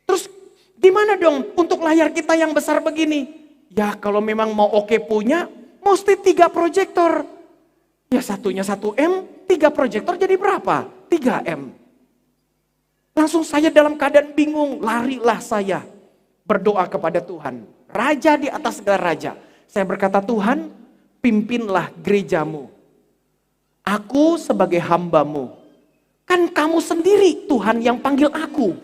Terus gimana dong untuk layar kita yang besar begini? Ya kalau memang mau oke punya, mesti 3 proyektor. Ya satunya 1M, 3 proyektor jadi berapa? 3M. Langsung saya dalam keadaan bingung, larilah saya. Berdoa kepada Tuhan, Raja di atas segala raja. Saya berkata, Tuhan, pimpinlah gerejamu. Aku sebagai hambamu. Kan kamu sendiri Tuhan yang panggil aku.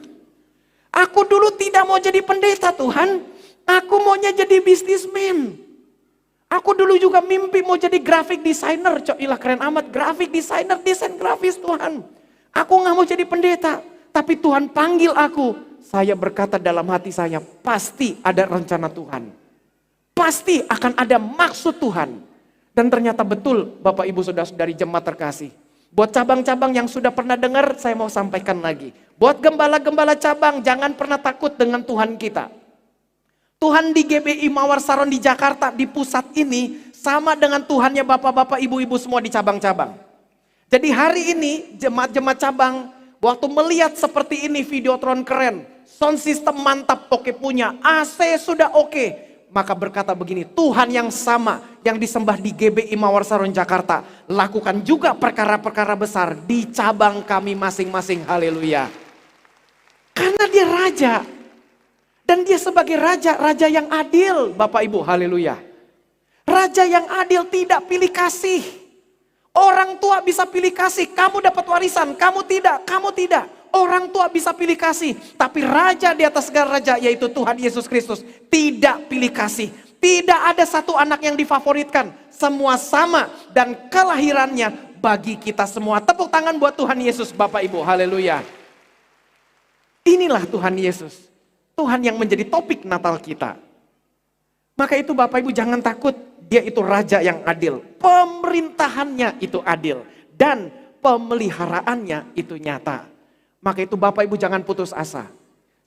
Aku dulu tidak mau jadi pendeta Tuhan. Aku maunya jadi bisnismen. Aku dulu juga mimpi mau jadi graphic designer. Ilah keren amat, graphic designer, desain grafis Tuhan. Aku gak mau jadi pendeta. Tapi Tuhan panggil aku. Saya berkata dalam hati saya, pasti ada rencana Tuhan. Pasti akan ada maksud Tuhan. Dan ternyata betul Bapak Ibu Saudara-saudari jemaat terkasih. Buat cabang-cabang yang sudah pernah dengar, saya mau sampaikan lagi. Buat gembala-gembala cabang, jangan pernah takut dengan Tuhan kita. Tuhan di GBI Mawar Saron di Jakarta, di pusat ini, sama dengan Tuhannya Bapak-Bapak, Ibu-Ibu semua di cabang-cabang. Jadi hari ini, jemaat-jemaat cabang, waktu melihat seperti ini, Videotron keren, sound system mantap, oke punya, AC sudah oke. Maka berkata begini, Tuhan yang sama yang disembah di GBI Mawar Saron Jakarta, lakukan juga perkara-perkara besar di cabang kami masing-masing. Haleluya. Karena dia raja. Dan dia sebagai raja, raja yang adil Bapak Ibu. Haleluya. Raja yang adil tidak pilih kasih. Orang tua bisa pilih kasih, kamu dapat warisan, kamu tidak, kamu tidak. Orang tua bisa pilih kasih, tapi raja di atas segala raja yaitu Tuhan Yesus Kristus tidak pilih kasih. Tidak ada satu anak yang difavoritkan, semua sama dan kelahirannya bagi kita semua. Tepuk tangan buat Tuhan Yesus Bapak Ibu, haleluya. Inilah Tuhan Yesus, Tuhan yang menjadi topik Natal kita. Maka itu Bapak Ibu jangan takut, dia itu raja yang adil. Pemerintahannya itu adil dan pemeliharaannya itu nyata. Maka itu Bapak Ibu jangan putus asa.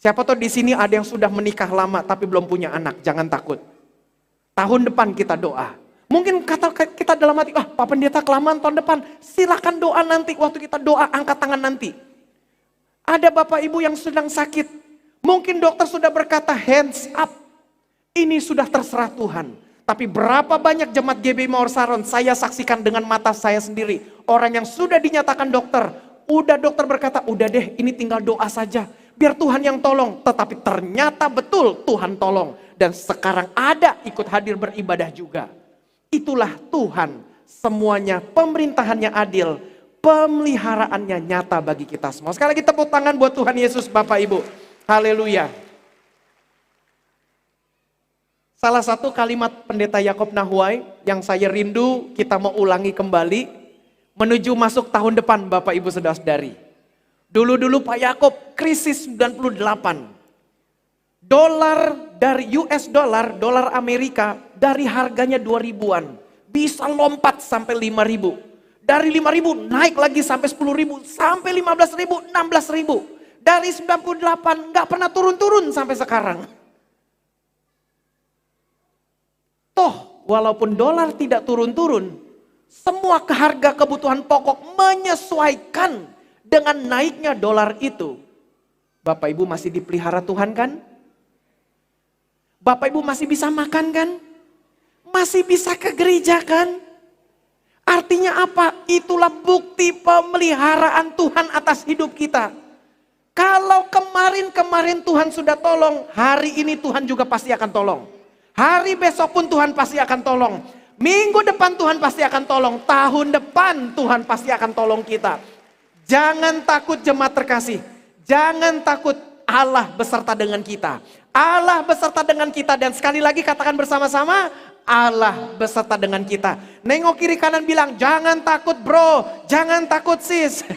Siapa tahu di sini ada yang sudah menikah lama tapi belum punya anak, jangan takut. Tahun depan kita doa. Mungkin kata kita dalam hati, Pak Pendeta kelamaan tahun depan. Silakan doa nanti, waktu kita doa angkat tangan nanti. Ada Bapak Ibu yang sedang sakit. Mungkin dokter sudah berkata hands up. Ini sudah terserah Tuhan. Tapi berapa banyak jemaat GBI Mawar Saron saya saksikan dengan mata saya sendiri. Orang yang sudah dinyatakan dokter. Udah dokter berkata, udah deh ini tinggal doa saja. Biar Tuhan yang tolong. Tetapi ternyata betul Tuhan tolong. Dan sekarang ada ikut hadir beribadah juga. Itulah Tuhan. Semuanya pemerintahannya adil. Pemeliharaannya nyata bagi kita semua. Sekali lagi tepuk tangan buat Tuhan Yesus Bapak Ibu. Haleluya. Salah satu kalimat Pendeta Yakob Nahuai yang saya rindu kita mau ulangi kembali. Menuju masuk tahun depan Bapak Ibu Saudara-saudari. Dulu-dulu Pak Yakob krisis 98. Dolar dari US dollar, dolar Amerika dari harganya 2000-an. Bisa lompat sampai 5000. Dari 5000 naik lagi sampai 10000, sampai 15000, 16000. Dari 98 nggak pernah turun-turun sampai sekarang. Toh walaupun dolar tidak turun-turun, semua harga kebutuhan pokok menyesuaikan dengan naiknya dolar itu. Bapak Ibu masih dipelihara Tuhan kan? Bapak Ibu masih bisa makan kan? Masih bisa ke gereja kan? Artinya apa? Itulah bukti pemeliharaan Tuhan atas hidup kita. Kalau kemarin Tuhan sudah tolong, hari ini Tuhan juga pasti akan tolong. Hari besok pun Tuhan pasti akan tolong. Minggu depan Tuhan pasti akan tolong. Tahun depan Tuhan pasti akan tolong kita. Jangan takut jemaat terkasih. Jangan takut, Allah beserta dengan kita. Allah beserta dengan kita. Dan sekali lagi katakan bersama-sama, Allah beserta dengan kita. Nengok kiri kanan bilang, jangan takut bro, jangan takut sis.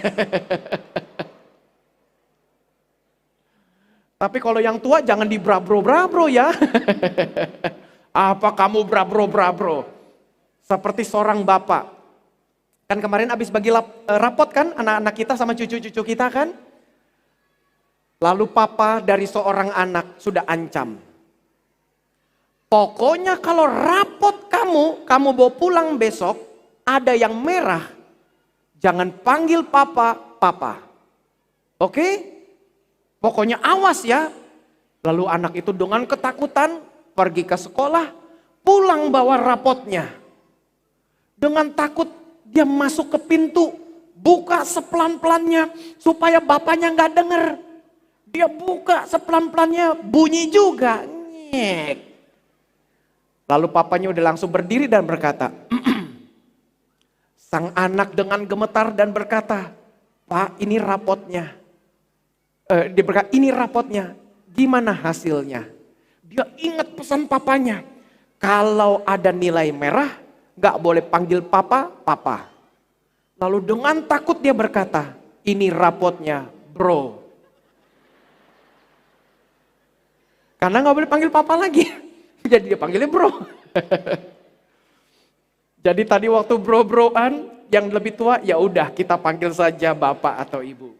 Tapi kalau yang tua jangan di brabro-brabro ya. Apa kamu brabro-brabro? Seperti seorang bapak. Kan kemarin habis bagi rapot kan anak-anak kita sama cucu-cucu kita kan. Lalu papa dari seorang anak sudah ancam. Pokoknya kalau rapot kamu bawa pulang besok, ada yang merah. Jangan panggil papa, papa. Oke? Pokoknya awas ya. Lalu anak itu dengan ketakutan pergi ke sekolah, pulang bawa rapotnya. Dengan takut dia masuk ke pintu, buka sepelan-pelannya supaya bapaknya nggak denger. Dia buka sepelan-pelannya, bunyi juga. Nyek. Lalu papanya udah langsung berdiri dan berkata, Sang anak dengan gemetar dan berkata, "Pak, ini rapotnya." Dia berkata, "Ini rapotnya, gimana hasilnya?" Dia ingat pesan papanya, kalau ada nilai merah, gak boleh panggil papa, papa. Lalu dengan takut dia berkata, "Ini rapotnya, bro." Karena gak boleh panggil papa lagi, jadi dia panggilnya bro. Jadi tadi waktu bro-broan, yang lebih tua, ya udah kita panggil saja bapak atau ibu.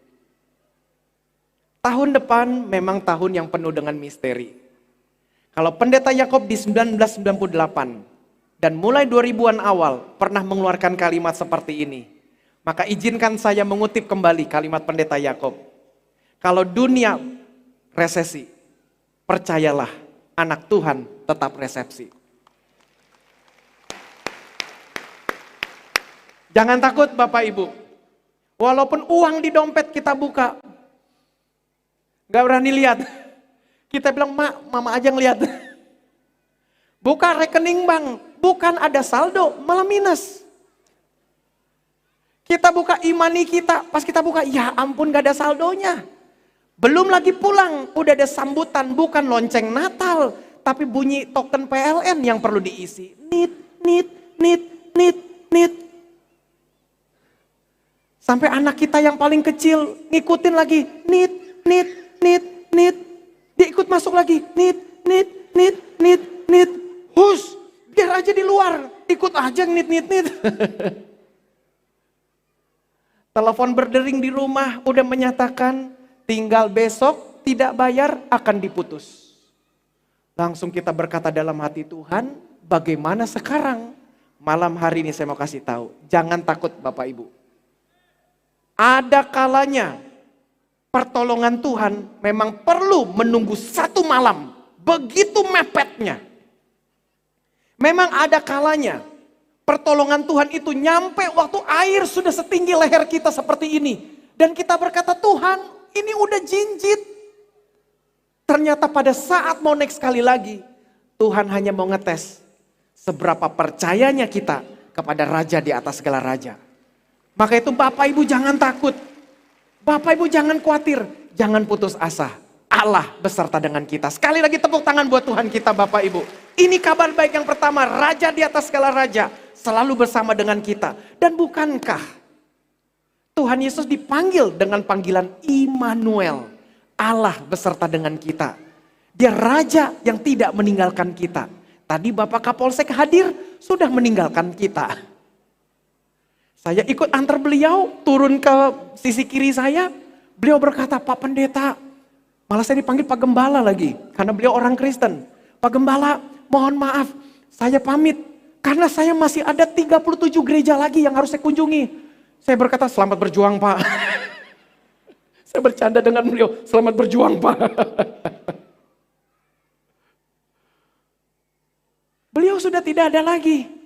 Tahun depan memang tahun yang penuh dengan misteri. Kalau Pendeta Yakob di 1998 dan mulai 2000-an awal pernah mengeluarkan kalimat seperti ini, maka izinkan saya mengutip kembali kalimat Pendeta Yakob. Kalau dunia resesi, percayalah anak Tuhan tetap resepsi. Jangan takut Bapak Ibu. Walaupun uang di dompet kita buka, gak berani lihat. Kita bilang, mama aja ngeliat. Buka rekening bank, bukan ada saldo, malah minus. Kita buka e-money kita, pas kita buka, ya ampun gak ada saldonya. Belum lagi pulang, udah ada sambutan, bukan lonceng Natal, tapi bunyi token PLN yang perlu diisi. Nit. Sampai anak kita yang paling kecil ngikutin lagi, nit. Dia ikut masuk lagi, nit. Hus, biar aja di luar, ikut aja nit. Telepon berdering di rumah udah menyatakan tinggal besok tidak bayar akan diputus. Langsung kita berkata dalam hati, Tuhan bagaimana sekarang? Malam hari ini saya mau kasih tahu, jangan takut Bapak Ibu. Ada kalanya pertolongan Tuhan memang perlu menunggu satu malam, begitu mepetnya. Memang ada kalanya pertolongan Tuhan itu nyampe waktu air sudah setinggi leher kita seperti ini. Dan kita berkata, Tuhan ini udah jinjit. Ternyata pada saat mau naik sekali lagi, Tuhan hanya mau ngetes seberapa percayanya kita kepada Raja di atas segala raja. Maka itu Bapak Ibu jangan takut. Bapak Ibu jangan khawatir. Jangan putus asa. Allah beserta dengan kita. Sekali lagi tepuk tangan buat Tuhan kita Bapak Ibu. Ini kabar baik yang pertama. Raja di atas segala raja selalu bersama dengan kita. Dan bukankah Tuhan Yesus dipanggil dengan panggilan Immanuel. Allah beserta dengan kita. Dia raja yang tidak meninggalkan kita. Tadi Bapak Kapolsek hadir sudah meninggalkan kita. Saya ikut antar beliau turun ke sisi kiri saya. Beliau berkata, Pak Pendeta, malah saya dipanggil Pak Gembala lagi. Karena beliau orang Kristen. Pak Gembala, mohon maaf, saya pamit. Karena saya masih ada 37 gereja lagi yang harus saya kunjungi. Saya berkata, selamat berjuang Pak. Saya bercanda dengan beliau, selamat berjuang Pak. Beliau sudah tidak ada lagi.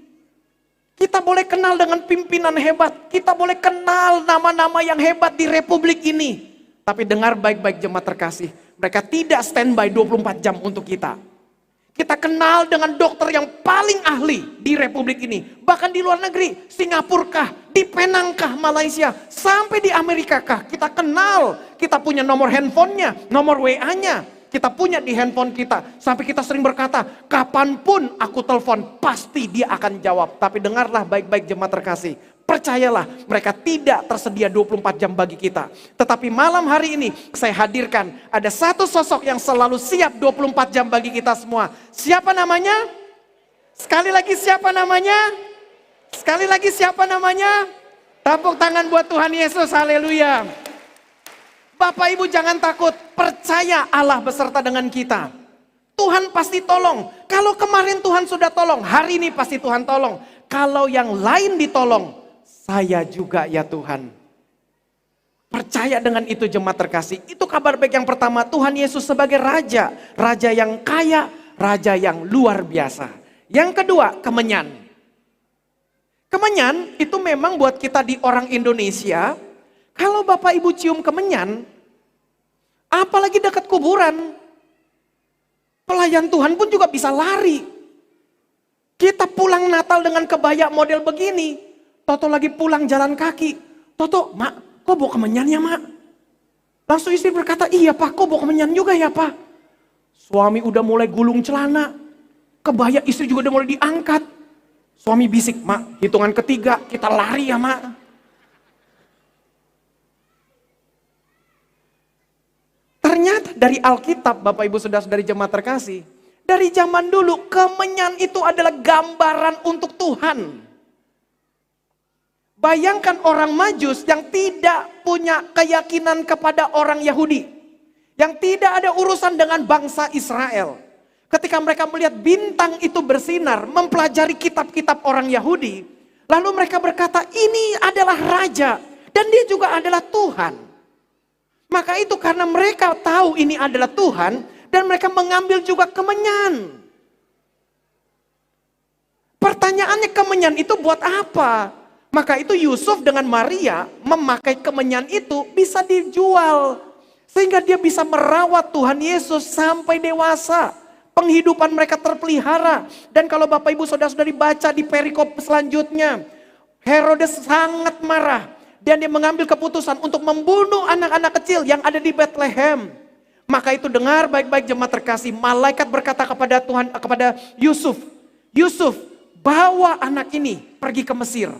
Kita boleh kenal dengan pimpinan hebat. Kita boleh kenal nama-nama yang hebat di republik ini. Tapi dengar baik-baik jemaat terkasih. Mereka tidak standby 24 jam untuk kita. Kita kenal dengan dokter yang paling ahli di republik ini. Bahkan di luar negeri. Singapura kah, di Penang kah, Malaysia. Sampai di Amerika kah. Kita kenal. Kita punya nomor handphonenya, nomor WA-nya. Kita punya di handphone kita. Sampai kita sering berkata, kapanpun aku telepon, pasti dia akan jawab. Tapi dengarlah baik-baik jemaat terkasih. Percayalah, mereka tidak tersedia 24 jam bagi kita. Tetapi malam hari ini, saya hadirkan ada satu sosok yang selalu siap 24 jam bagi kita semua. Siapa namanya? Sekali lagi siapa namanya? Sekali lagi siapa namanya? Tepuk tangan buat Tuhan Yesus, haleluya. Bapak Ibu jangan takut, percaya Allah beserta dengan kita. Tuhan pasti tolong. Kalau kemarin Tuhan sudah tolong, hari ini pasti Tuhan tolong. Kalau yang lain ditolong, saya juga ya Tuhan. Percaya dengan itu jemaat terkasih. Itu kabar baik yang pertama, Tuhan Yesus sebagai Raja. Raja yang kaya, Raja yang luar biasa. Yang kedua, kemenyan. Kemenyan itu memang buat kita di orang Indonesia. Kalau Bapak Ibu cium kemenyan, apalagi dekat kuburan, pelayan Tuhan pun juga bisa lari. Kita pulang Natal dengan kebaya model begini, Toto lagi pulang jalan kaki. Toto, mak, kok bawa kemenyan ya mak? Langsung istri berkata, iya pak, kok bawa kemenyan juga ya pak? Suami udah mulai gulung celana. Kebaya istri juga udah mulai diangkat. Suami bisik, mak, hitungan ketiga kita lari ya mak. Ternyata dari Alkitab, Bapak Ibu Saudara dari jemaat terkasih, dari zaman dulu kemenyan itu adalah gambaran untuk Tuhan. Bayangkan orang Majus yang tidak punya keyakinan kepada orang Yahudi. Yang tidak ada urusan dengan bangsa Israel. Ketika mereka melihat bintang itu bersinar, mempelajari kitab-kitab orang Yahudi. Lalu mereka berkata, ini adalah raja dan dia juga adalah Tuhan. Maka itu karena mereka tahu ini adalah Tuhan dan mereka mengambil juga kemenyan. Pertanyaannya kemenyan itu buat apa? Maka itu Yusuf dengan Maria memakai kemenyan itu bisa dijual. Sehingga dia bisa merawat Tuhan Yesus sampai dewasa. Penghidupan mereka terpelihara. Dan kalau Bapak Ibu Saudara-saudari baca di perikop selanjutnya. Herodes sangat marah. Dan dia mengambil keputusan untuk membunuh anak-anak kecil yang ada di Bethlehem. Maka itu dengar baik-baik jemaat terkasih. Malaikat berkata kepada Tuhan, kepada Yusuf. Yusuf, bawa anak ini pergi ke Mesir.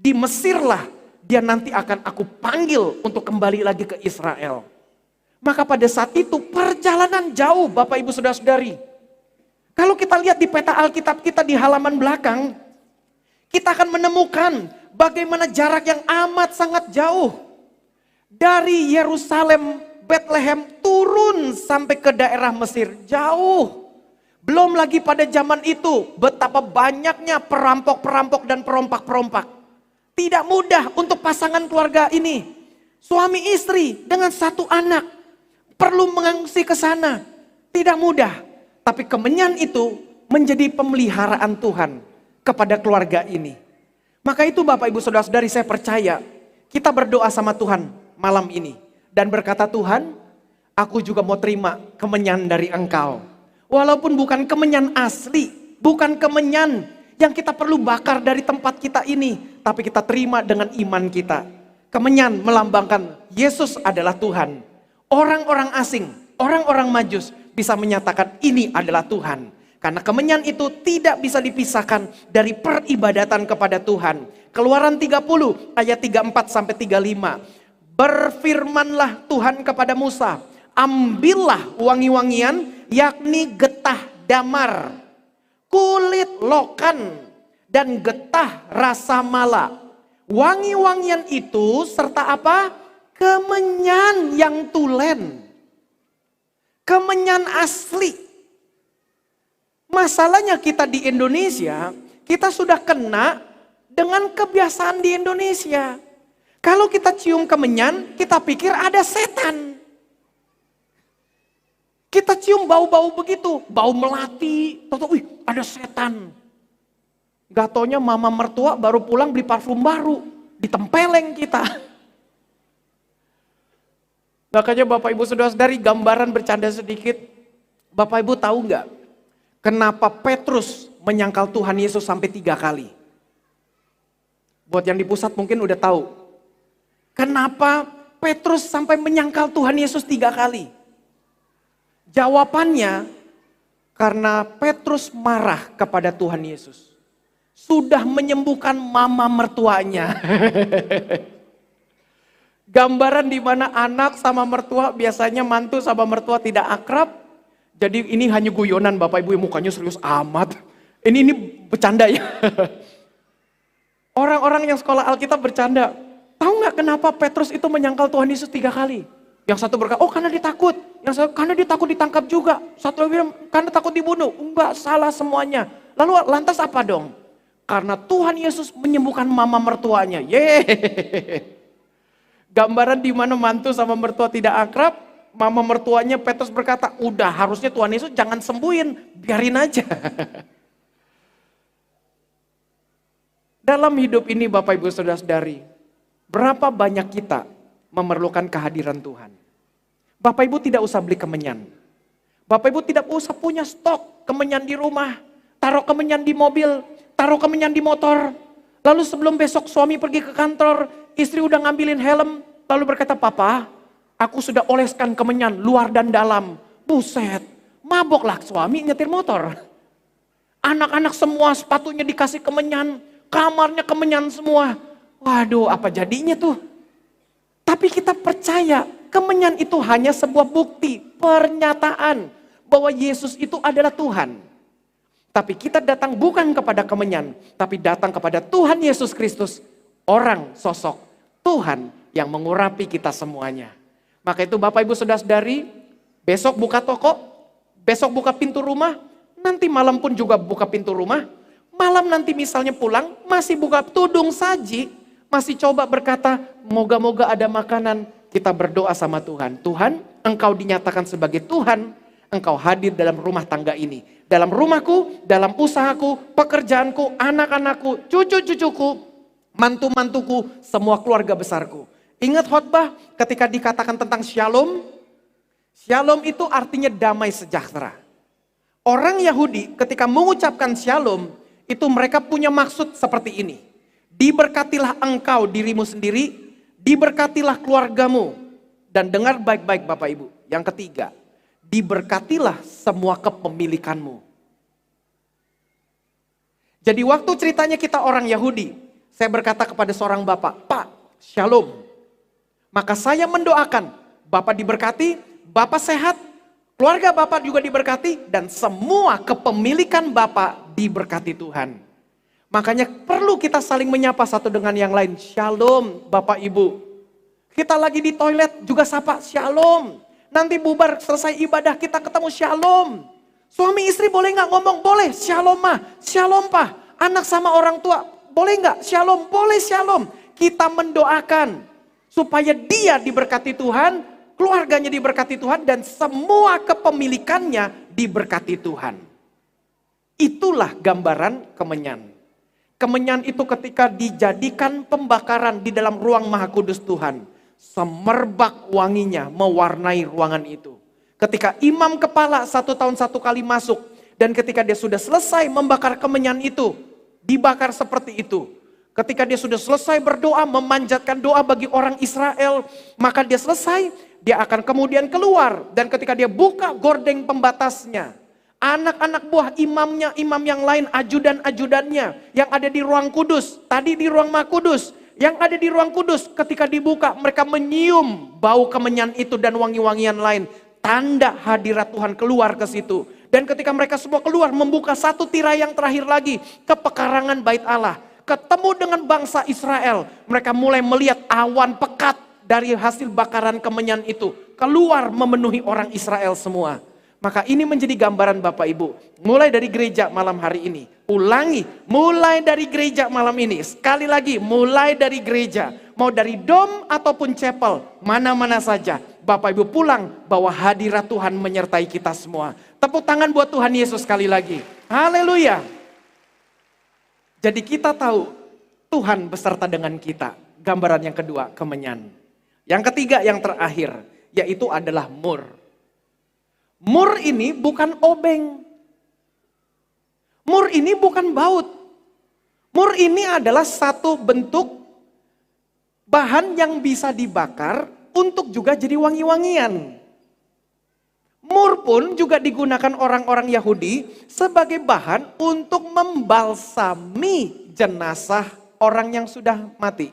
Di Mesirlah dia nanti akan aku panggil untuk kembali lagi ke Israel. Maka pada saat itu perjalanan jauh Bapak Ibu Saudara-saudari. Kalau kita lihat di peta Alkitab kita di halaman belakang. Kita akan menemukan bagaimana jarak yang amat sangat jauh. Dari Yerusalem, Bethlehem turun sampai ke daerah Mesir. Jauh. Belum lagi pada zaman itu betapa banyaknya perampok-perampok dan perompak-perompak. Tidak mudah untuk pasangan keluarga ini. Suami istri dengan satu anak. Perlu mengungsi ke sana. Tidak mudah. Tapi kemenyan itu menjadi pemeliharaan Tuhan kepada keluarga ini. Maka itu Bapak Ibu Saudara-saudari saya percaya. Kita berdoa sama Tuhan malam ini. Dan berkata Tuhan, aku juga mau terima kemenyan dari Engkau. Walaupun bukan kemenyan asli. Bukan kemenyan yang kita perlu bakar dari tempat kita ini. Tapi kita terima dengan iman kita. Kemenyan melambangkan Yesus adalah Tuhan. Orang-orang asing, orang-orang Majus bisa menyatakan ini adalah Tuhan. Karena kemenyan itu tidak bisa dipisahkan dari peribadatan kepada Tuhan. Keluaran 30 ayat 34 sampai 35. Berfirmanlah Tuhan kepada Musa, ambillah wangi-wangian yakni getah damar, kulit lokan, dan getah rasa mala. Wangi-wangian itu serta apa? Kemenyan yang tulen. Kemenyan asli. Masalahnya kita di Indonesia, kita sudah kena dengan kebiasaan di Indonesia. Kalau kita cium kemenyan, kita pikir ada setan. Kita cium bau-bau begitu, bau melati, wih ada setan. Gak taunya mama mertua baru pulang beli parfum baru. Ditempeleng kita. Makanya Bapak Ibu Saudara-saudari gambaran bercanda sedikit. Bapak Ibu tahu gak? Kenapa Petrus menyangkal Tuhan Yesus sampai 3 kali? Buat yang di pusat mungkin udah tahu. Kenapa Petrus sampai menyangkal Tuhan Yesus 3 kali? Jawabannya, karena Petrus marah kepada Tuhan Yesus. Sudah menyembuhkan mama mertuanya. Gambaran di mana anak sama mertua, biasanya mantu sama mertua tidak akrab. Jadi ini hanya guyonan Bapak Ibu, mukanya serius amat. Ini bercanda ya. Orang-orang yang sekolah Alkitab bercanda. Tahu nggak kenapa Petrus itu menyangkal Tuhan Yesus 3 kali? Yang satu berkata, oh karena dia takut. Yang satu, karena dia takut ditangkap juga. Satu lagi bilang, karena takut dibunuh. Enggak, salah semuanya. Lalu lantas apa dong? Karena Tuhan Yesus menyembuhkan mama mertuanya. Yeay. Gambaran di mana mantu sama mertua tidak akrab. Mama mertuanya Petrus berkata, udah harusnya Tuhan Yesus jangan sembuhin. Biarin aja. Dalam hidup ini Bapak Ibu Saudara-saudari. Berapa banyak kita memerlukan kehadiran Tuhan. Bapak Ibu tidak usah beli kemenyan. Bapak Ibu tidak usah punya stok kemenyan di rumah. Taruh kemenyan di mobil. Taruh kemenyan di motor. Lalu sebelum besok suami pergi ke kantor, istri udah ngambilin helm, lalu berkata, "Papa, aku sudah oleskan kemenyan luar dan dalam." Buset, maboklah suami nyetir motor. Anak-anak semua sepatunya dikasih kemenyan, kamarnya kemenyan semua. Waduh, apa jadinya tuh? Tapi kita percaya kemenyan itu hanya sebuah bukti, pernyataan bahwa Yesus itu adalah Tuhan. Tapi kita datang bukan kepada kemenyan, tapi datang kepada Tuhan Yesus Kristus, orang sosok Tuhan yang mengurapi kita semuanya. Maka itu Bapak Ibu Saudara-saudari, besok buka toko, besok buka pintu rumah, nanti malam pun juga buka pintu rumah, malam nanti misalnya pulang, masih buka tudung saji, masih coba berkata, moga-moga ada makanan, kita berdoa sama Tuhan. Tuhan, Engkau dinyatakan sebagai Tuhan, Engkau hadir dalam rumah tangga ini. Dalam rumahku, dalam usahaku, pekerjaanku, anak-anakku, cucu-cucuku, mantu-mantuku, semua keluarga besarku. Ingat khotbah ketika dikatakan tentang shalom? Shalom itu artinya damai sejahtera. Orang Yahudi ketika mengucapkan shalom, itu mereka punya maksud seperti ini. Diberkatilah engkau dirimu sendiri, diberkatilah keluargamu. Dan dengar baik-baik Bapak Ibu. Yang ketiga, diberkatilah semua kepemilikanmu. Jadi waktu ceritanya kita orang Yahudi, saya berkata kepada seorang bapak, "Pak, shalom." Maka saya mendoakan, Bapak diberkati, Bapak sehat, keluarga Bapak juga diberkati, dan semua kepemilikan Bapak diberkati Tuhan. Makanya perlu kita saling menyapa satu dengan yang lain. Shalom Bapak Ibu. Kita lagi di toilet juga sapa shalom. Nanti bubar selesai ibadah kita ketemu shalom. Suami istri boleh nggak ngomong? Boleh. Shalom mah, shalom pak. Anak sama orang tua boleh nggak? Shalom, boleh shalom. Kita mendoakan supaya dia diberkati Tuhan, keluarganya diberkati Tuhan, dan semua kepemilikannya diberkati Tuhan. Itulah gambaran kemenyan. Kemenyan itu ketika dijadikan pembakaran di dalam ruang Maha Kudus Tuhan, semerbak wanginya mewarnai ruangan itu. Ketika imam kepala 1 tahun 1 kali masuk, dan ketika dia sudah selesai membakar kemenyan itu, dibakar seperti itu. Ketika dia sudah selesai berdoa, memanjatkan doa bagi orang Israel, maka dia selesai, dia akan kemudian keluar. Dan ketika dia buka gordeng pembatasnya, anak-anak buah imamnya, imam yang lain, ajudan-ajudannya yang ada di ruang kudus, tadi di ruang Maha Kudus, yang ada di ruang kudus, ketika dibuka mereka menyium bau kemenyan itu dan wangi-wangian lain. Tanda hadirat Tuhan keluar ke situ. Dan ketika mereka semua keluar, membuka satu tirai yang terakhir lagi ke pekarangan bait Allah. Ketemu dengan bangsa Israel, mereka mulai melihat awan pekat dari hasil bakaran kemenyan itu keluar memenuhi orang Israel semua. Maka ini menjadi gambaran Bapak Ibu. Mulai dari gereja malam hari ini. Ulangi, mulai dari gereja malam ini. Sekali lagi, mulai dari gereja. Mau dari dom ataupun chapel, mana-mana saja. Bapak Ibu pulang bahwa hadirat Tuhan menyertai kita semua. Tepuk tangan buat Tuhan Yesus sekali lagi. Haleluya. Jadi kita tahu Tuhan beserta dengan kita. Gambaran yang kedua, kemenyan. Yang ketiga, yang terakhir, yaitu adalah mur. Mur ini bukan obeng. Mur ini bukan baut. Mur ini adalah satu bentuk bahan yang bisa dibakar untuk juga jadi wangi-wangian. Mur pun juga digunakan orang-orang Yahudi sebagai bahan untuk membalsami jenazah orang yang sudah mati.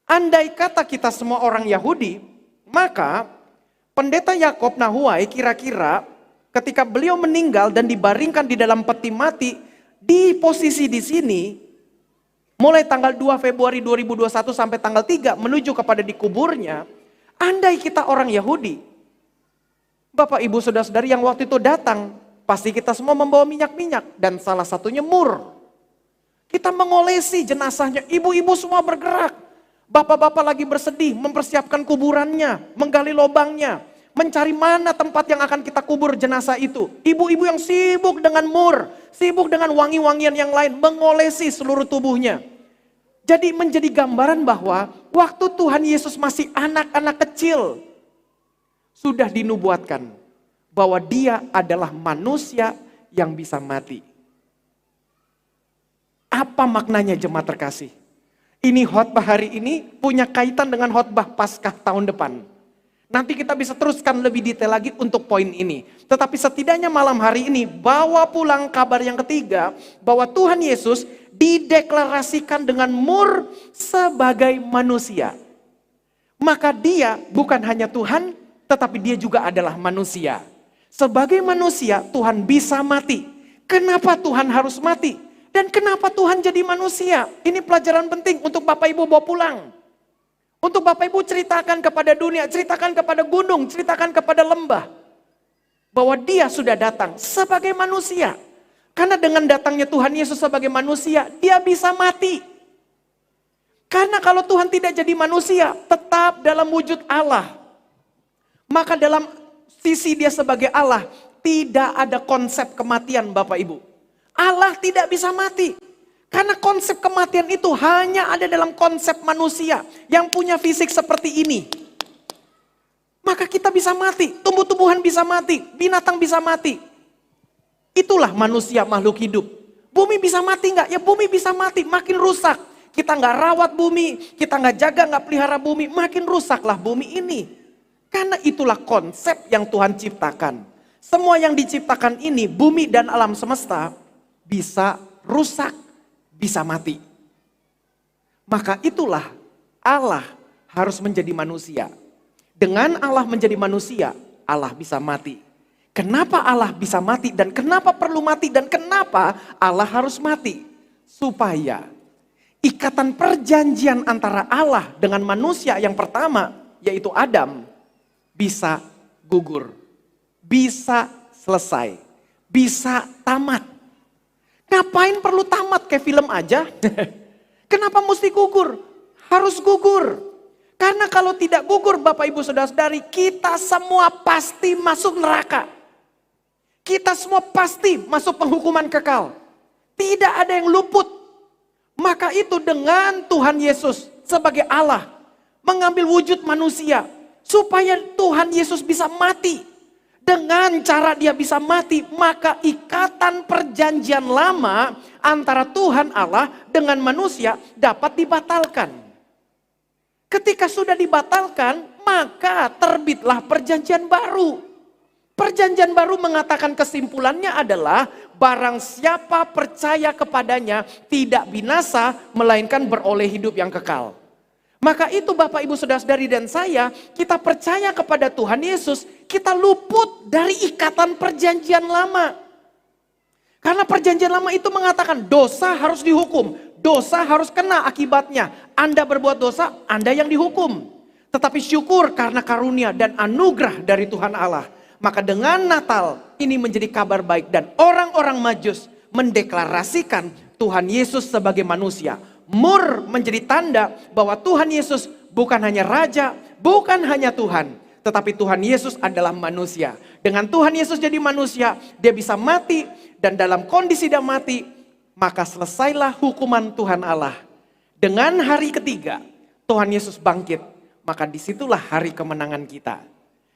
Andai kata kita semua orang Yahudi, maka Pendeta Yakob Nahuai kira-kira ketika beliau meninggal dan dibaringkan di dalam peti mati, di posisi di sini, mulai tanggal 2 Februari 2021 sampai tanggal 3 menuju kepada dikuburnya, andai kita orang Yahudi, Bapak Ibu Saudara-saudari yang waktu itu datang, pasti kita semua membawa minyak-minyak dan salah satunya mur. Kita mengolesi jenazahnya, ibu-ibu semua bergerak. Bapak-bapak lagi bersedih mempersiapkan kuburannya, menggali lubangnya, mencari mana tempat yang akan kita kubur jenazah itu. Ibu-ibu yang sibuk dengan mur, sibuk dengan wangi-wangian yang lain, mengolesi seluruh tubuhnya. Jadi menjadi gambaran bahwa waktu Tuhan Yesus masih anak-anak kecil, sudah dinubuatkan bahwa dia adalah manusia yang bisa mati. Apa maknanya jemaat terkasih? Ini khotbah hari ini punya kaitan dengan khotbah Paskah tahun depan. Nanti kita bisa teruskan lebih detail lagi untuk poin ini. Tetapi setidaknya malam hari ini bawa pulang kabar yang ketiga bahwa Tuhan Yesus dideklarasikan dengan mur sebagai manusia. Maka dia bukan hanya Tuhan, tetapi dia juga adalah manusia. Sebagai manusia Tuhan bisa mati. Kenapa Tuhan harus mati? Dan kenapa Tuhan jadi manusia? Ini pelajaran penting untuk Bapak Ibu bawa pulang. Untuk Bapak Ibu ceritakan kepada dunia, ceritakan kepada gunung, ceritakan kepada lembah. Bahwa dia sudah datang sebagai manusia. Karena dengan datangnya Tuhan Yesus sebagai manusia, dia bisa mati. Karena kalau Tuhan tidak jadi manusia, tetap dalam wujud Allah. Maka dalam sisi dia sebagai Allah, tidak ada konsep kematian Bapak Ibu. Allah tidak bisa mati. Karena konsep kematian itu hanya ada dalam konsep manusia yang punya fisik seperti ini. Maka kita bisa mati, tumbuh-tumbuhan bisa mati, binatang bisa mati. Itulah manusia makhluk hidup. Bumi bisa mati nggak? Ya bumi bisa mati, makin rusak. Kita nggak rawat bumi, kita nggak jaga, nggak pelihara bumi, makin rusaklah bumi ini. Karena itulah konsep yang Tuhan ciptakan. Semua yang diciptakan ini, bumi dan alam semesta, bisa rusak, bisa mati. Maka itulah Allah harus menjadi manusia. Dengan Allah menjadi manusia, Allah bisa mati. Kenapa Allah bisa mati dan kenapa perlu mati dan kenapa Allah harus mati? Supaya ikatan perjanjian antara Allah dengan manusia yang pertama, yaitu Adam, bisa gugur, bisa selesai, bisa tamat. Ngapain perlu tamat kayak film aja? Kenapa mesti gugur? Harus gugur. Karena kalau tidak gugur Bapak Ibu Saudara-saudari, kita semua pasti masuk neraka. Kita semua pasti masuk penghukuman kekal. Tidak ada yang luput. Maka itu dengan Tuhan Yesus sebagai Allah mengambil wujud manusia supaya Tuhan Yesus bisa mati. Dengan cara dia bisa mati, maka ikatan perjanjian lama antara Tuhan Allah dengan manusia dapat dibatalkan. Ketika sudah dibatalkan, maka terbitlah perjanjian baru. Perjanjian baru mengatakan kesimpulannya adalah barang siapa percaya kepadanya tidak binasa melainkan beroleh hidup yang kekal. Maka itu Bapak Ibu Saudara-saudari dan saya, kita percaya kepada Tuhan Yesus, kita luput dari ikatan perjanjian lama. Karena perjanjian lama itu mengatakan dosa harus dihukum, dosa harus kena akibatnya. Anda berbuat dosa, Anda yang dihukum. Tetapi syukur karena karunia dan anugerah dari Tuhan Allah. Maka dengan Natal ini menjadi kabar baik dan orang-orang Majus mendeklarasikan Tuhan Yesus sebagai manusia. Mur menjadi tanda bahwa Tuhan Yesus bukan hanya Raja, bukan hanya Tuhan. Tetapi Tuhan Yesus adalah manusia. Dengan Tuhan Yesus jadi manusia, dia bisa mati. Dan dalam kondisi dia mati, maka selesailah hukuman Tuhan Allah. Dengan hari ketiga, Tuhan Yesus bangkit. Maka disitulah hari kemenangan kita.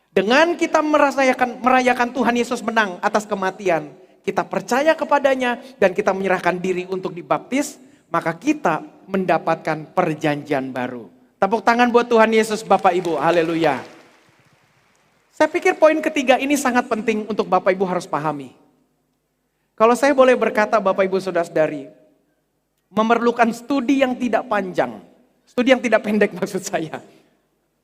Dengan kita merayakan Tuhan Yesus menang atas kematian, kita percaya kepadanya dan kita menyerahkan diri untuk dibaptis, maka kita mendapatkan perjanjian baru. Tepuk tangan buat Tuhan Yesus Bapak Ibu, haleluya. Saya pikir poin ketiga ini sangat penting untuk Bapak Ibu harus pahami. Kalau saya boleh berkata Bapak Ibu Saudara-saudari, memerlukan studi yang tidak panjang, studi yang tidak pendek maksud saya.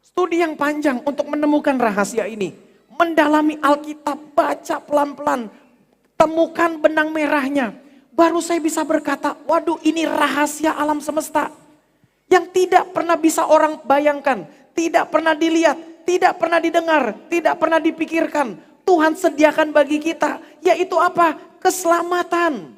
Studi yang panjang untuk menemukan rahasia ini. Mendalami Alkitab, baca pelan-pelan. Temukan benang merahnya. Baru saya bisa berkata, waduh ini rahasia alam semesta. Yang tidak pernah bisa orang bayangkan. Tidak pernah dilihat, tidak pernah didengar, tidak pernah dipikirkan. Tuhan sediakan bagi kita. Yaitu apa? Keselamatan.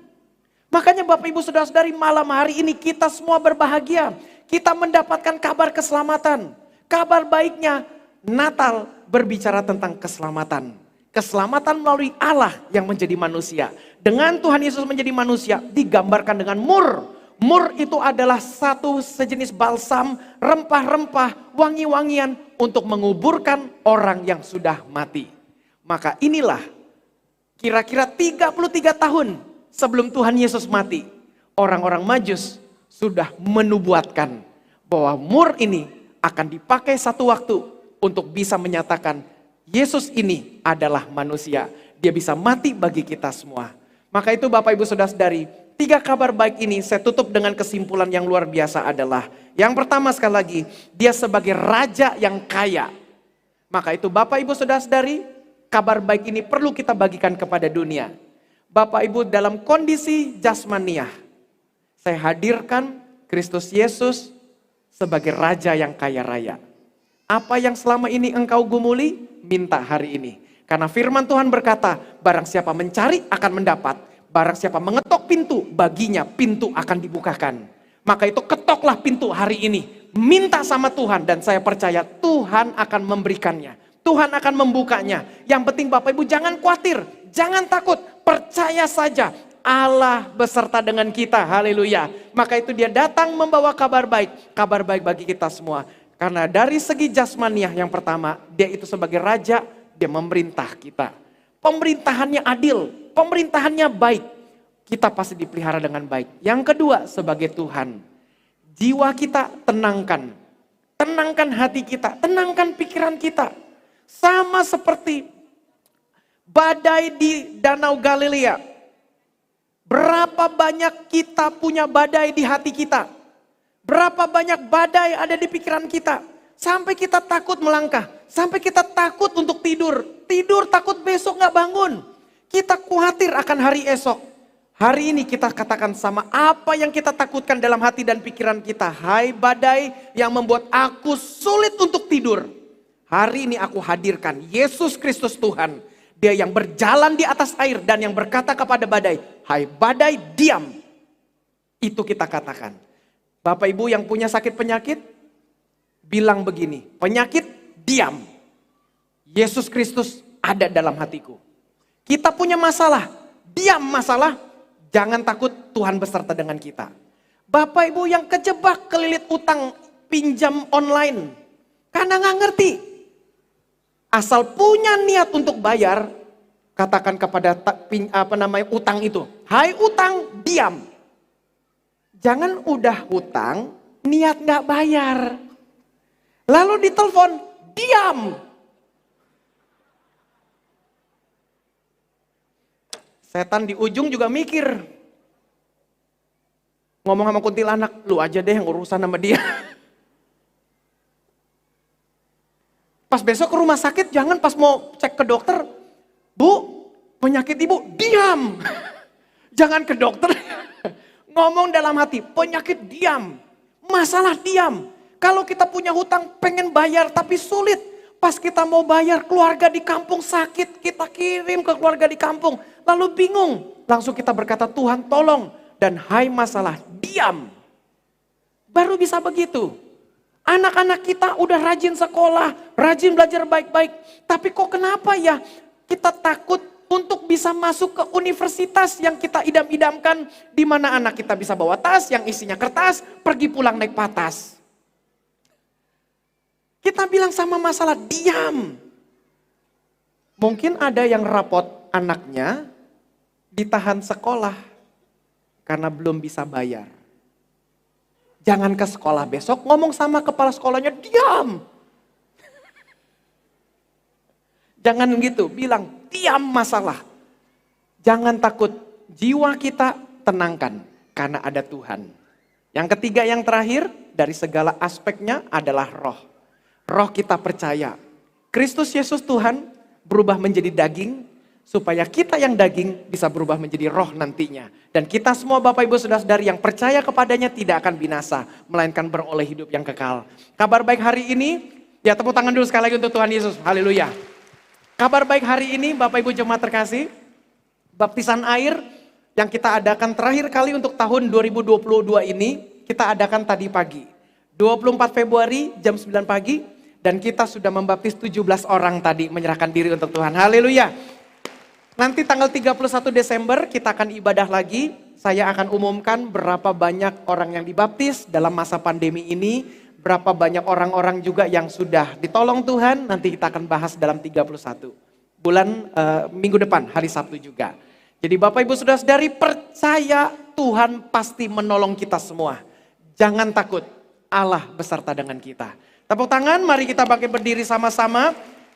Makanya Bapak Ibu Saudara-saudari malam hari ini kita semua berbahagia. Kita mendapatkan kabar keselamatan. Kabar baiknya, Natal berbicara tentang keselamatan. Keselamatan melalui Allah yang menjadi manusia. Dengan Tuhan Yesus menjadi manusia, digambarkan dengan mur. Mur itu adalah satu sejenis balsam, rempah-rempah, wangi-wangian untuk menguburkan orang yang sudah mati. Maka inilah kira-kira 33 tahun sebelum Tuhan Yesus mati. orang-orang Majus sudah menubuatkan bahwa mur ini akan dipakai satu waktu untuk bisa menyatakan Yesus ini adalah manusia. Dia bisa mati bagi kita semua. Maka itu Bapak Ibu Saudara-saudari, 3 kabar baik ini saya tutup dengan kesimpulan yang luar biasa adalah, yang pertama sekali lagi, dia sebagai raja yang kaya. Maka itu Bapak Ibu Saudara-saudari, kabar baik ini perlu kita bagikan kepada dunia. Bapak Ibu dalam kondisi jasmaniah, saya hadirkan Kristus Yesus sebagai raja yang kaya raya. Apa yang selama ini engkau gumuli, minta hari ini. Karena firman Tuhan berkata, barang siapa mencari akan mendapat. Barang siapa mengetok pintu, baginya pintu akan dibukakan. Maka itu ketoklah pintu hari ini. Minta sama Tuhan dan saya percaya Tuhan akan memberikannya. Tuhan akan membukanya. Yang penting Bapak Ibu jangan khawatir, jangan takut. Percaya saja Allah beserta dengan kita. Haleluya. Maka itu dia datang membawa kabar baik bagi kita semua. Karena dari segi jasmaniah yang pertama, dia itu sebagai raja, dia memerintah kita. Pemerintahannya adil, pemerintahannya baik. Kita pasti dipelihara dengan baik. Yang kedua, sebagai Tuhan, jiwa kita tenangkan. Tenangkan hati kita, tenangkan pikiran kita. Sama seperti badai di Danau Galilea. Berapa banyak kita punya badai di hati kita? Berapa banyak badai ada di pikiran kita? Sampai kita takut melangkah. Sampai kita takut untuk tidur. Tidur takut besok gak bangun. Kita khawatir akan hari esok. Hari ini kita katakan sama apa yang kita takutkan dalam hati dan pikiran kita. Hai badai yang membuat aku sulit untuk tidur. Hari ini aku hadirkan Yesus Kristus Tuhan. Dia yang berjalan di atas air dan yang berkata kepada badai, hai badai diam. Itu kita katakan. Bapak Ibu yang punya sakit penyakit, bilang begini, penyakit diam. Yesus Kristus ada dalam hatiku. Kita punya masalah, diam masalah, jangan takut Tuhan beserta dengan kita. Bapak Ibu yang kejebak kelilit utang pinjam online, karena gak ngerti. Asal punya niat untuk bayar, katakan kepada utang itu, hai utang diam. Jangan udah hutang, niat gak bayar. Lalu ditelepon, diam. Setan di ujung juga mikir. Ngomong sama kuntilanak, lu aja deh yang urusan sama dia. Pas besok ke rumah sakit, jangan pas mau cek ke dokter. Bu, penyakit ibu, diam. Jangan ke dokter. Ngomong dalam hati, penyakit diam, masalah diam. Kalau kita punya hutang pengen bayar tapi sulit. Pas kita mau bayar keluarga di kampung sakit, kita kirim ke keluarga di kampung. Lalu bingung, langsung kita berkata Tuhan tolong. Dan hai masalah diam. Baru bisa begitu. Anak-anak kita udah rajin sekolah, rajin belajar baik-baik. Tapi kok kenapa ya kita takut untuk bisa masuk ke universitas yang kita idam-idamkan, di mana anak kita bisa bawa tas yang isinya kertas, pergi pulang naik patas. Kita bilang sama masalah diam. Mungkin ada yang rapot anaknya ditahan sekolah karena belum bisa bayar. Jangan ke sekolah besok, ngomong sama kepala sekolahnya, diam. Jangan gitu, bilang diam masalah. Jangan takut, jiwa kita tenangkan karena ada Tuhan. Yang ketiga yang terakhir dari segala aspeknya adalah roh. Roh kita percaya, Kristus Yesus Tuhan berubah menjadi daging supaya kita yang daging bisa berubah menjadi roh nantinya. Dan kita semua Bapak Ibu Saudara-saudari yang percaya kepadanya tidak akan binasa, melainkan beroleh hidup yang kekal. Kabar baik hari ini, ya tepuk tangan dulu sekali lagi untuk Tuhan Yesus. Haleluya. Kabar baik hari ini Bapak Ibu jemaat terkasih, baptisan air yang kita adakan terakhir kali untuk tahun 2022 ini, kita adakan tadi pagi. 24 Februari jam 9 pagi, dan kita sudah membaptis 17 orang tadi menyerahkan diri untuk Tuhan. Haleluya. Nanti tanggal 31 Desember kita akan ibadah lagi. Saya akan umumkan berapa banyak orang yang dibaptis dalam masa pandemi ini. Berapa banyak orang-orang juga yang sudah ditolong Tuhan. Nanti kita akan bahas dalam 31. Minggu depan, hari Sabtu juga. Jadi Bapak Ibu Saudara-saudari percaya Tuhan pasti menolong kita semua. Jangan takut, Allah beserta dengan kita. Tepuk tangan, mari kita bangkit berdiri sama-sama.